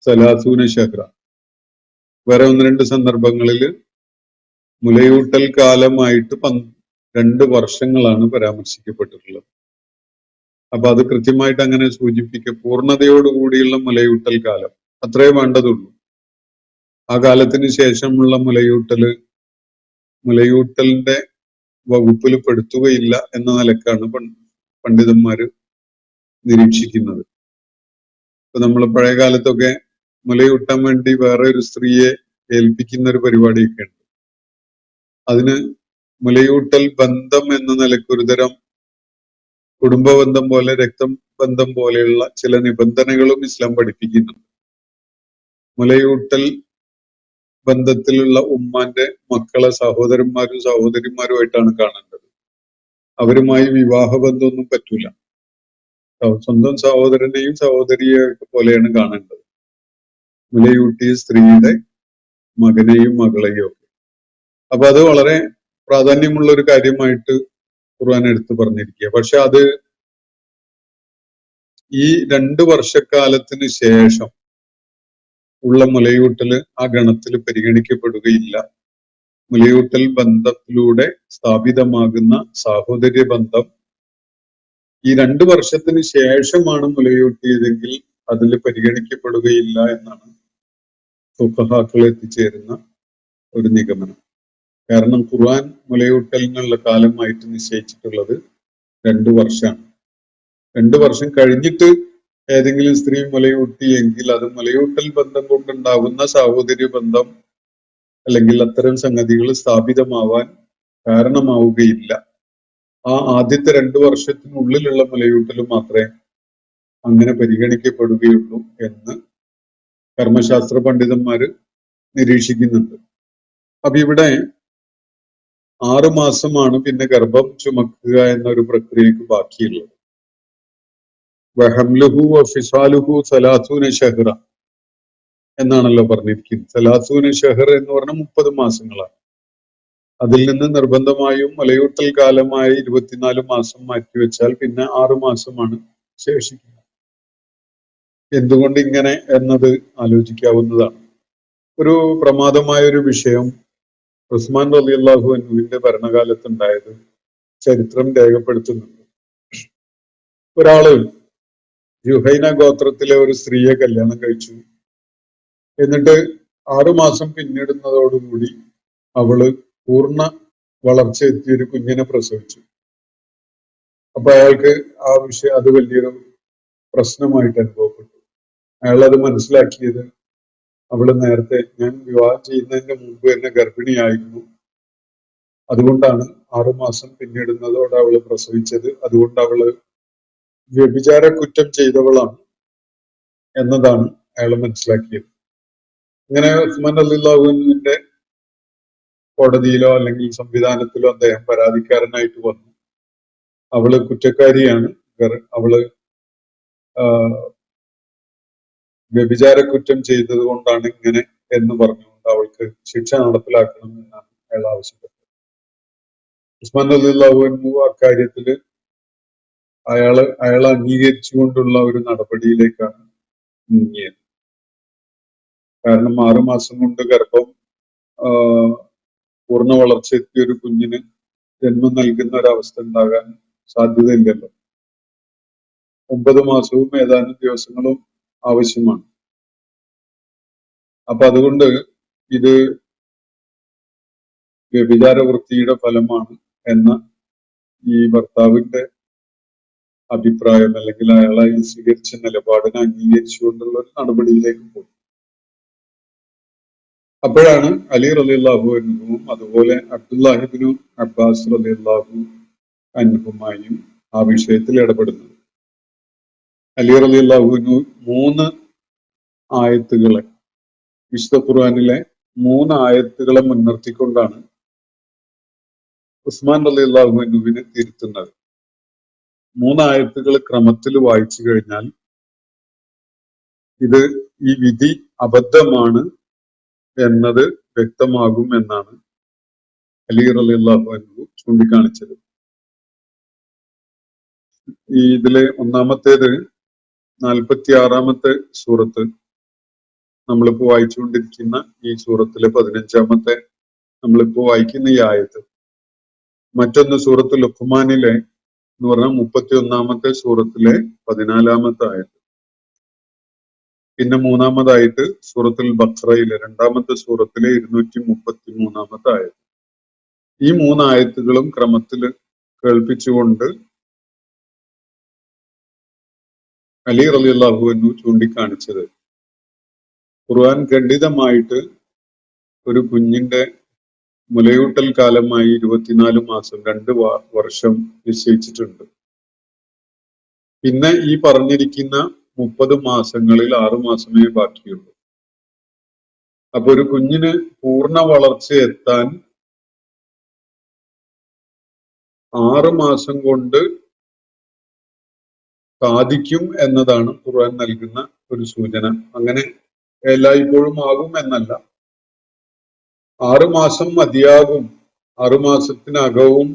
30 ശഹ്റ. വേറെ 1-2 സന്ദർഭങ്ങളിൽ മുലയൂട്ടൽ കാലമായിട്ട് 2 വർഷങ്ങളാണ് പരാമർശിക്കപ്പെട്ടിട്ടുള്ളത്. അപ്പൊ അത് കൃത്യമായിട്ട് അങ്ങനെ സൂചിപ്പിക്കുക, പൂർണ്ണതയോടുകൂടിയുള്ള മുലയൂട്ടൽ കാലം അത്രേ വേണ്ടതുള്ളൂ. ആ കാലത്തിന് ശേഷമുള്ള മുലയൂട്ടലിന്റെ വകുപ്പിൽ പെടുത്തുകയില്ല എന്ന നിലക്കാണ് പണ്ഡിതന്മാര് നിരീക്ഷിക്കുന്നത്. ഇപ്പൊ നമ്മൾ പഴയ കാലത്തൊക്കെ മുലയൂട്ടാൻ വേണ്ടി വേറെ ഒരു സ്ത്രീയെ ഏൽപ്പിക്കുന്ന ഒരു പരിപാടിയൊക്കെ ഉണ്ട്. അതിന് മുലയൂട്ടൽ ബന്ധം എന്ന നിലയ്ക്ക് ഒരുതരം കുടുംബബന്ധം പോലെ, രക്തബന്ധം പോലെയുള്ള ചില നിബന്ധനകളും ഇസ്ലാം പഠിപ്പിക്കുന്നുണ്ട്. മുലയൂട്ടൽ ബന്ധത്തിലുള്ള ഉമ്മാന്റെ മക്കളെ സഹോദരന്മാരും സഹോദരിമാരുമായിട്ടാണ് കാണേണ്ടത്. അവരുമായി വിവാഹബന്ധമൊന്നും പറ്റൂല. സ്വന്തം സഹോദരനെയും സഹോദരിയെയും പോലെയാണ് കാണേണ്ടത്. മുലയൂട്ടിയ സ്ത്രീയുടെ മകനെയും മകളെയും ഒക്കെ. അപ്പൊ അത് വളരെ പ്രാധാന്യമുള്ള ഒരു കാര്യമായിട്ട് ഖുർആൻ എടുത്തു പറഞ്ഞിരിക്കുക. പക്ഷെ അത് ഈ 2 വർഷക്കാലത്തിന് ശേഷം ഉള്ള മുലയൂട്ടല് ആ ഗണത്തിൽ പരിഗണിക്കപ്പെടുകയില്ല. മുലയൂട്ടൽ ബന്ധത്തിലൂടെ സ്ഥാപിതമാകുന്ന സാഹോദര്യ ബന്ധം ഈ 2 വർഷത്തിന് ശേഷമാണ് മുലയൂട്ടിയതെങ്കിൽ അതിൽ പരിഗണിക്കപ്പെടുകയില്ല എന്നാണ് ഫുഖഹാക്കൾ എത്തിച്ചേരുന്ന ഒരു നിഗമനം. കാരണം ഖുർആൻ മുലയൂട്ടലിനുള്ള കാലമായിട്ട് നിശ്ചയിച്ചിട്ടുള്ളത് 2 വർഷമാണ്. 2 വർഷം കഴിഞ്ഞിട്ട് ഏതെങ്കിലും സ്ത്രീ മുലയൂട്ടിയെങ്കിൽ അത് മുലയൂട്ടൽ ബന്ധം കൊണ്ടുണ്ടാകുന്ന സാഹോദര്യ ബന്ധം അല്ലെങ്കിൽ അത്തരം സംഗതികൾ സ്ഥാപിതമാവാൻ കാരണമാവുകയില്ല. ആ ആദ്യത്തെ 2 വർഷത്തിനുള്ളിലുള്ള മുലയൂട്ടൽ മാത്രമേ അങ്ങനെ പരിഗണിക്കപ്പെടുകയുള്ളൂ എന്ന് കർമ്മശാസ്ത്ര പണ്ഡിതന്മാര് നിരീക്ഷിക്കുന്നുണ്ട്. അപ്പൊ ഇവിടെ 6 മാസമാണ് പിന്നെ ഗർഭം ചുമക്കുക എന്നൊരു പ്രക്രിയക്ക് ബാക്കിയുള്ളത്. വഹംലുഹു വഫിസാലുഹു 30 ശഹ്റ എന്നാണല്ലോ പറഞ്ഞിരിക്കുന്നത്. 30 ശഹ്റ എന്ന് പറഞ്ഞാൽ 30 മാസങ്ങളാണ്. അതിൽ നിന്ന് നിർബന്ധമായും മുലയൂട്ടൽ കാലമായി 24 മാസം മാറ്റിവെച്ചാൽ പിന്നെ 6 മാസമാണ് ശേഷിക്കുന്നത്. എന്തുകൊണ്ട് ഇങ്ങനെ എന്നത് ആലോചിക്കാവുന്നതാണ്. ഒരു പ്രമാദമായ ഒരു വിഷയം ഉസ്മാൻ റളിയല്ലാഹു അൻഹുവിന്റെ ഭരണകാലത്തുണ്ടായത് ചരിത്രം രേഖപ്പെടുത്തുന്നുണ്ട്. ഒരാള് ജുഹൈന ഗോത്രത്തിലെ ഒരു സ്ത്രീയെ കല്യാണം കഴിച്ചു. എന്നിട്ട് 6 മാസം പിന്നിടുന്നതോടുകൂടി അവള് പൂർണ്ണ വളർച്ച എത്തിയ ഒരു കുഞ്ഞിനെ പ്രസവിച്ചു. അപ്പൊ അയാൾക്ക് ആ വിഷയം അത് വലിയൊരു പ്രശ്നമായിട്ട് അനുഭവപ്പെട്ടു. അയാൾ അത് മനസ്സിലാക്കിയത് അവള് നേരത്തെ, ഞാൻ വിവാഹം ചെയ്യുന്നതിന്റെ മുമ്പ് തന്നെ ഗർഭിണിയായിരുന്നു, അതുകൊണ്ടാണ് 6 മാസം പിന്നിടുന്നതോടെ അവള് പ്രസവിച്ചത്, അതുകൊണ്ട് അവള് വ്യഭിചാര കുറ്റം ചെയ്തവളാണ് എന്നതാണ് അയാൾ മനസ്സിലാക്കിയത്. ഇങ്ങനെ ഉസ്മാൻ റളിയല്ലാഹു അൻഹുവിന്റെ കോടതിയിലോ അല്ലെങ്കിൽ സംവിധാനത്തിലോ അദ്ദേഹം പരാതിക്കാരനായിട്ട് വന്നു. അവള് കുറ്റക്കാരിയാണ്, അവള് വ്യഭിചാര കുറ്റം ചെയ്തത് കൊണ്ടാണ് ഇങ്ങനെ എന്ന് പറഞ്ഞുകൊണ്ട് അവൾക്ക് ശിക്ഷ നടപ്പിലാക്കണം എന്നാണ് അയാൾ ആവശ്യപ്പെട്ടത്. ഉസ്മാൻ റളിയല്ലാഹു അൻഹു അക്കാര്യത്തില് അയാളെ അംഗീകരിച്ചുകൊണ്ടുള്ള ഒരു നടപടിയിലേക്കാണ് നീങ്ങിയത്. കാരണം 6 മാസം കൊണ്ട് ഗർഭം പൂർണ്ണ വളർച്ച എത്തിയ ഒരു കുഞ്ഞിന് ജന്മം നൽകുന്ന ഒരവസ്ഥ ഉണ്ടാകാൻ സാധ്യതയില്ലല്ലോ. 9 മാസവും ഏതാനും ദിവസങ്ങളും ആവശ്യമാണ്. അപ്പൊ അതുകൊണ്ട് ഇത് വ്യഭിചാര വൃത്തിയുടെ ഫലമാണ് എന്ന ഈ ഭർത്താവിന്റെ അഭിപ്രായം അല്ലെങ്കിൽ അയാളെ സ്വീകരിച്ച നിലപാടിനെ അംഗീകരിച്ചുകൊണ്ടുള്ള ഒരു നടപടിയിലേക്ക് പോകും. അപ്പോഴാണ് അലി റളിയല്ലാഹു അൻഹുവും അതുപോലെ അബ്ദുല്ലാഹി ഇബ്നു അബ്ബാസ് റളിയല്ലാഹു അൻഹുമായും ആ വിഷയത്തിൽ ഇടപെടുന്നത്. അലി റളിയല്ലാഹു അൻഹു 3 ആയത്തുകളെ, വിശുദ്ധ ഖുർആനിലെ 3 ആയത്തുകളെ മുൻനിർത്തിക്കൊണ്ടാണ് ഉസ്മാൻ റളിയല്ലാഹു അൻഹുവിനെ തിരുത്തുന്നത്. 3 ആയത്തുകൾ ക്രമത്തിൽ വായിച്ചു കഴിഞ്ഞാൽ ഈ വിധി അബദ്ധമാണ് എന്നത് വ്യക്തമാകും എന്നാണ് അലി റളിയല്ലാഹു അൻഹു ചൂണ്ടിക്കാണിച്ചത്. ഇതിലെ ഒന്നാമത്തേത് 46-ാമത്തെ സൂറത്ത്, നമ്മളിപ്പോ വായിച്ചുകൊണ്ടിരിക്കുന്ന ഈ സൂറത്തിലെ 15-ാമത്തെ നമ്മളിപ്പോ വായിക്കുന്ന ഈ ആയത്ത്. മറ്റൊന്ന് സൂറത്ത് ലുഖ്മാനിലെ എന്ന് പറഞ്ഞാൽ 31-ാമത്തെ സൂറത്തിലെ 14-ാമത്തെ ആയത്ത്. പിന്നെ മൂന്നാമതായിട്ട് സൂറത്തുൽ ബഖറയിലെ 2-ാമത്തെ സൂറത്തിലെ 233-ാമത്തെ ആയത്ത്. ഈ 3 ആയത്തുകളും ക്രമത്തിൽ കേൾപ്പിച്ചുകൊണ്ട് അലി റളിയല്ലാഹു അൻഹു ചൂണ്ടിക്കാണിച്ചത് ഖുർആൻ ഖണ്ഡിതമായിട്ട് ഒരു കുഞ്ഞിന്റെ മുലയൂട്ടൽ കാലമായി 24 മാസം 2 വർഷം നിശ്ചയിച്ചിട്ടുണ്ട്. പിന്നെ ഈ പറഞ്ഞിരിക്കുന്ന 30 മാസങ്ങളിൽ 6 മാസമേ ബാക്കിയുള്ളൂ. അപ്പൊ ഒരു കുഞ്ഞിന് പൂർണ്ണ വളർച്ച എത്താൻ 6 മാസം കൊണ്ട് സാധിക്കും എന്നതാണ് ഖുർആൻ നൽകുന്ന ഒരു സൂചന. അങ്ങനെ എല്ലായ്പ്പോഴും ആകും എന്നല്ല. 6 മാസം മതിയാകും. 6 മാസത്തിനകവും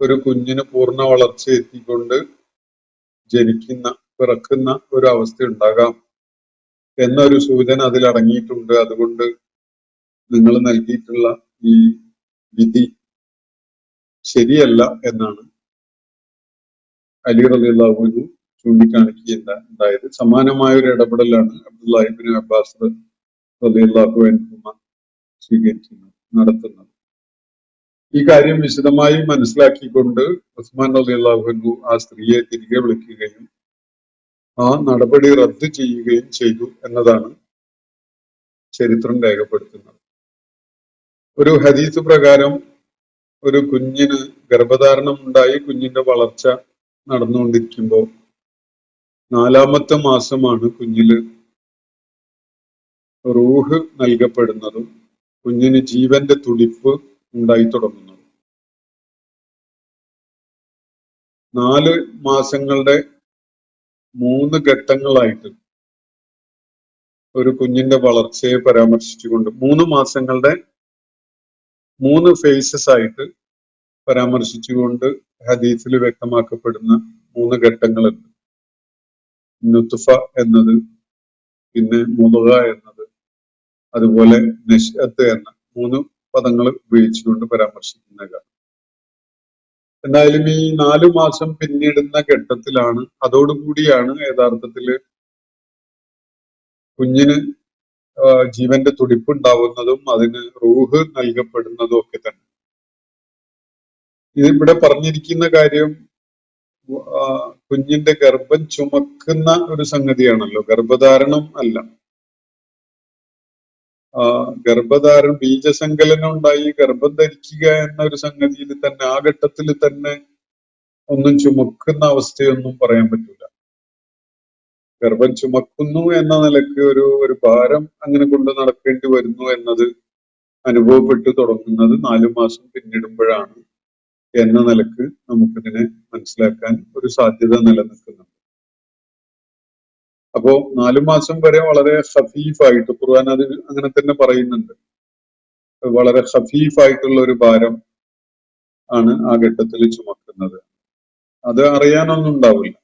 ഒരു കുഞ്ഞിന് പൂർണ്ണ വളർച്ച എത്തിക്കൊണ്ട് പിറക്കുന്ന ഒരു അവസ്ഥ ഉണ്ടാകാം എന്നൊരു സൂചന അതിൽ അടങ്ങിയിട്ടുണ്ട്. അതുകൊണ്ട് നിങ്ങൾ നൽകിയിട്ടുള്ള ഈ വിധി ശരിയല്ല എന്നാണ് അലി റളിയല്ലാഹു അൻഹു ചൂണ്ടിക്കാണിക്കുകയുണ്ടായത്. സമാനമായ ഒരു ഇടപെടലാണ് അബ്ദുല്ലാഹി ഇബ്നു അബ്ബാസ് റളിയല്ലാഹു അൻഹുമ നടത്തുന്നത്. ഈ കാര്യം വിശദമായി മനസ്സിലാക്കിക്കൊണ്ട് ഉസ്മാൻ റളിയല്ലാഹു അൻഹു ആ സ്ത്രീയെ തിരികെ വിളിക്കുകയും ആ നടപടി റദ്ദ് ചെയ്യുകയും ചെയ്തു എന്നതാണ് ചരിത്രം രേഖപ്പെടുത്തുന്നത്. ഒരു ഹദീസ് പ്രകാരം ഒരു കുഞ്ഞിന് ഗർഭധാരണം ഉണ്ടായി കുഞ്ഞിന്റെ വളർച്ച നടന്നുകൊണ്ടിരിക്കുമ്പോൾ 4-ാമത്തെ മാസമാണ് കുഞ്ഞില് റൂഹ് നൽകപ്പെടുന്നതും കുഞ്ഞിന് ജീവന്റെ തുടിപ്പ് ഉണ്ടായി തുടങ്ങുന്നതും. 4 മാസങ്ങളുടെ 3 ഘട്ടങ്ങളായിട്ട് ഒരു കുഞ്ഞിന്റെ വളർച്ചയെ പരാമർശിച്ചുകൊണ്ട് 3 മാസങ്ങളുടെ 3 ഫേസസ് ആയിട്ട് പരാമർശിച്ചുകൊണ്ട് ഹദീസിൽ വ്യക്തമാക്കപ്പെടുന്ന 3 ഘട്ടങ്ങളുണ്ട്. നുത്ഫ എന്നത്, പിന്നെ മുളക എന്നത്, അതുപോലെ നശ്അത്ത് എന്ന 3 പദങ്ങൾ ഉപയോഗിച്ചുകൊണ്ട് പരാമർശിക്കുന്നതാണ്. എന്തായാലും ഈ 4 മാസം പിന്നിടുന്ന ഘട്ടത്തിലാണ്, അതോടുകൂടിയാണ് യഥാർത്ഥത്തില് കുഞ്ഞിന് ജീവന്റെ തുടിപ്പ് ഉണ്ടാവുന്നതും അതിന് റൂഹ് നൽകപ്പെടുന്നതും ഒക്കെ തന്നെ. ഇതിവിടെ പറഞ്ഞിരിക്കുന്ന കാര്യം കുഞ്ഞിന്റെ ഗർഭം ചുമക്കുന്ന ഒരു സംഗതിയാണല്ലോ, ഗർഭധാരണം അല്ല. ബീജസങ്കലനം ഉണ്ടായി ഗർഭം ധരിക്കുക എന്ന ഒരു സംഗതിയിൽ തന്നെ ആ ഘട്ടത്തിൽ തന്നെ ഒന്നും ചുമക്കുന്ന അവസ്ഥയൊന്നും പറയാൻ പറ്റൂല. ഗർഭം ചുമക്കുന്നു എന്ന നിലക്ക് ഒരു ഭാരം അങ്ങനെ കൊണ്ട് നടക്കേണ്ടി വരുന്നു എന്നത് അനുഭവപ്പെട്ടു തുടങ്ങുന്നത് 4 മാസം പിന്നിടുമ്പോഴാണ് എന്ന നിലക്ക് നമുക്കിതിനെ മനസ്സിലാക്കാൻ ഒരു സാധ്യത നിലനിൽക്കുന്നുണ്ട്. അപ്പോ 4 മാസം വരെ വളരെ ഖഫീഫായിട്ട് ഖുർആൻ അത് അങ്ങനെ തന്നെ പറയുന്നുണ്ട്. വളരെ ഖഫീഫായിട്ടുള്ള ഒരു ഭാരം ആണ് ആ ഘട്ടത്തിൽ ചുമക്കുന്നത്. അത് അറിയാനൊന്നും ഉണ്ടാവില്ല.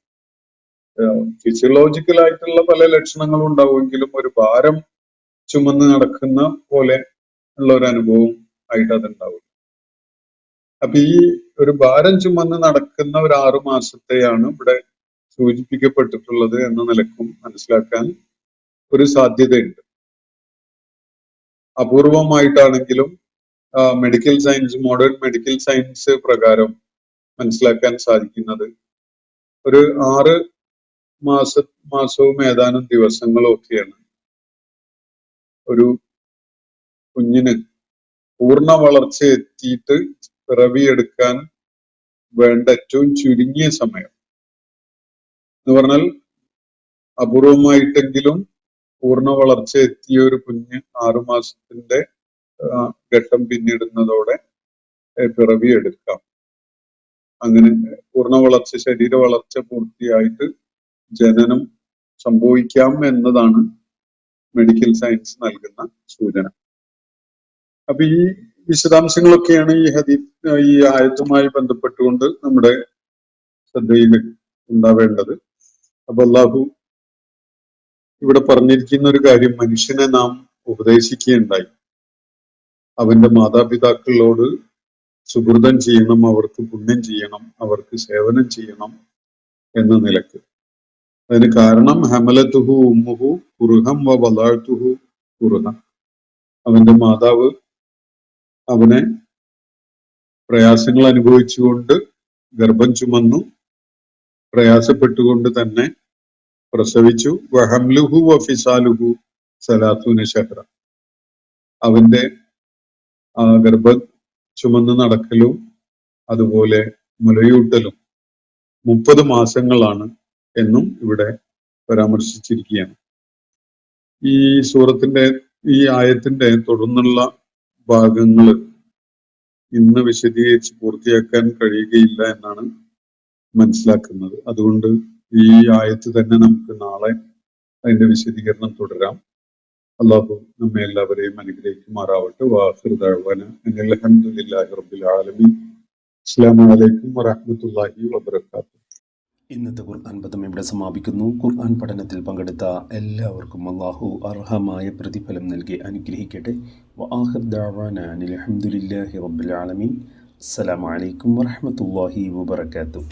ഫിസിയോളജിക്കലായിട്ടുള്ള പല ലക്ഷണങ്ങളും ഉണ്ടാവുമെങ്കിലും ഒരു ഭാരം ചുമന്ന് നടക്കുന്ന പോലെ ഉള്ള ഒരു അനുഭവം ആയിട്ട് അതുണ്ടാവില്ല. അപ്പൊ ഈ ഒരു ഭാരം ചുമന്ന് നടക്കുന്ന ഒരു 6 മാസത്തെയാണ് ഇവിടെ സൂചിപ്പിക്കപ്പെട്ടിട്ടുള്ളത് എന്ന നിലക്കും മനസ്സിലാക്കാൻ ഒരു സാധ്യതയുണ്ട്. അപൂർവമായിട്ടാണെങ്കിലും medical science, modern medical science പ്രകാരം മനസ്സിലാക്കാൻ സാധിക്കുന്നത് ഒരു 6 മാസവും ഏതാനും ദിവസങ്ങളും ഒക്കെയാണ് ഒരു കുഞ്ഞിന് പൂർണ്ണ വളർച്ച എത്തിയിട്ട് പിറവിയെടുക്കാൻ വേണ്ട ഏറ്റവും ചുരുങ്ങിയ സമയം എന്ന് പറഞ്ഞാൽ അപൂർവമായിട്ടെങ്കിലും പൂർണ്ണ വളർച്ച എത്തിയ ഒരു കുഞ്ഞ് 6 മാസത്തിന്റെ ഘട്ടം പിന്നിടുന്നതോടെ പിറവിയെടുക്കാം. അങ്ങനെ പൂർണ്ണ വളർച്ച, ശരീര വളർച്ച പൂർത്തിയായിട്ട് ജനനം സംഭവിക്കാം എന്നതാണ് മെഡിക്കൽ സയൻസ് നൽകുന്ന സൂചന. അപ്പൊ ഈ വിശദാംശങ്ങളൊക്കെയാണ് ഈ ആയത്തുമായി ബന്ധപ്പെട്ടുകൊണ്ട് നമ്മുടെ ശ്രദ്ധയിൽ ഉണ്ടാവേണ്ടത്. അപ്പൊ അല്ലാഹു ഇവിടെ പറഞ്ഞിരിക്കുന്ന ഒരു കാര്യം, മനുഷ്യനെ നാം ഉപദേശിക്കുകയുണ്ടായി. അവന്റെ മാതാപിതാക്കളോട് സുഹൃതം ചെയ്യണം, അവർക്ക് പുണ്യം ചെയ്യണം, അവർക്ക് സേവനം ചെയ്യണം എന്ന നിലക്ക്. അതിന് കാരണം ഹമലത്തുഹു ഉമ്മുഹു കുറുഹം വ വലാഅത്തുഹു കുറുഹം. അവന്റെ മാതാവ് അവനെ പ്രയാസങ്ങൾ അനുഭവിച്ചുകൊണ്ട് ഗർഭം ചുമന്നു, പ്രയാസപ്പെട്ടുകൊണ്ട് തന്നെ പ്രസവിച്ചു. വഹംലുഹു വഫിസാലുഹു സലാത്തൂന ശഹ്റ. അവന്റെ ഗർഭം ചുമന്ന് നടക്കലും അതുപോലെ മുലയൂട്ടലും 30 മാസങ്ങളാണ് എന്നും ഇവിടെ പരാമർശിച്ചിരിക്കുകയാണ്. ഈ സൂറത്തിന്റെ ഈ ആയത്തിന്റെ തുടർന്നുള്ള ഭാഗങ്ങൾ ഇന്ന് വിശദീകരിച്ച് പൂർത്തിയാക്കാൻ കഴിയുകയില്ല എന്നാണ് മനസ്സിലാക്കുന്നത്. അതുകൊണ്ട് ഈ ആയത്ത് തന്നെ നമുക്ക് നാളെ അതിന്റെ വിശദീകരണം തുടരാം. അള്ളാഹു നമ്മെ എല്ലാവരെയും അനുഗ്രഹിക്കുമാറാവട്ടെ. വാഖിറു ദഅ്വാന അനിൽ ഹംദുലില്ലാഹി റബ്ബിൽ ആലമീൻ. അസ്സലാമു അലൈക്കും വറഹ്മത്തുള്ളാഹി വബറകാതുഹു. ഇന്നത്തെ ഖുർആൻ പദം ഇവിടെ സമാപിക്കുന്നു. ഖുർആൻ പഠനത്തിൽ പങ്കെടുത്ത എല്ലാവർക്കും അല്ലാഹു അർഹമായ പ്രതിഫലം നൽകി അനുഗ്രഹിക്കട്ടെ. വആഖിറു ദഅ്വാന അനിൽ ഹംദുലില്ലാഹി റബ്ബിൽ ആലമീൻ. അസ്സലാമു അലൈക്കും വറഹ്മത്തുള്ളാഹി വബറകാതുഹു.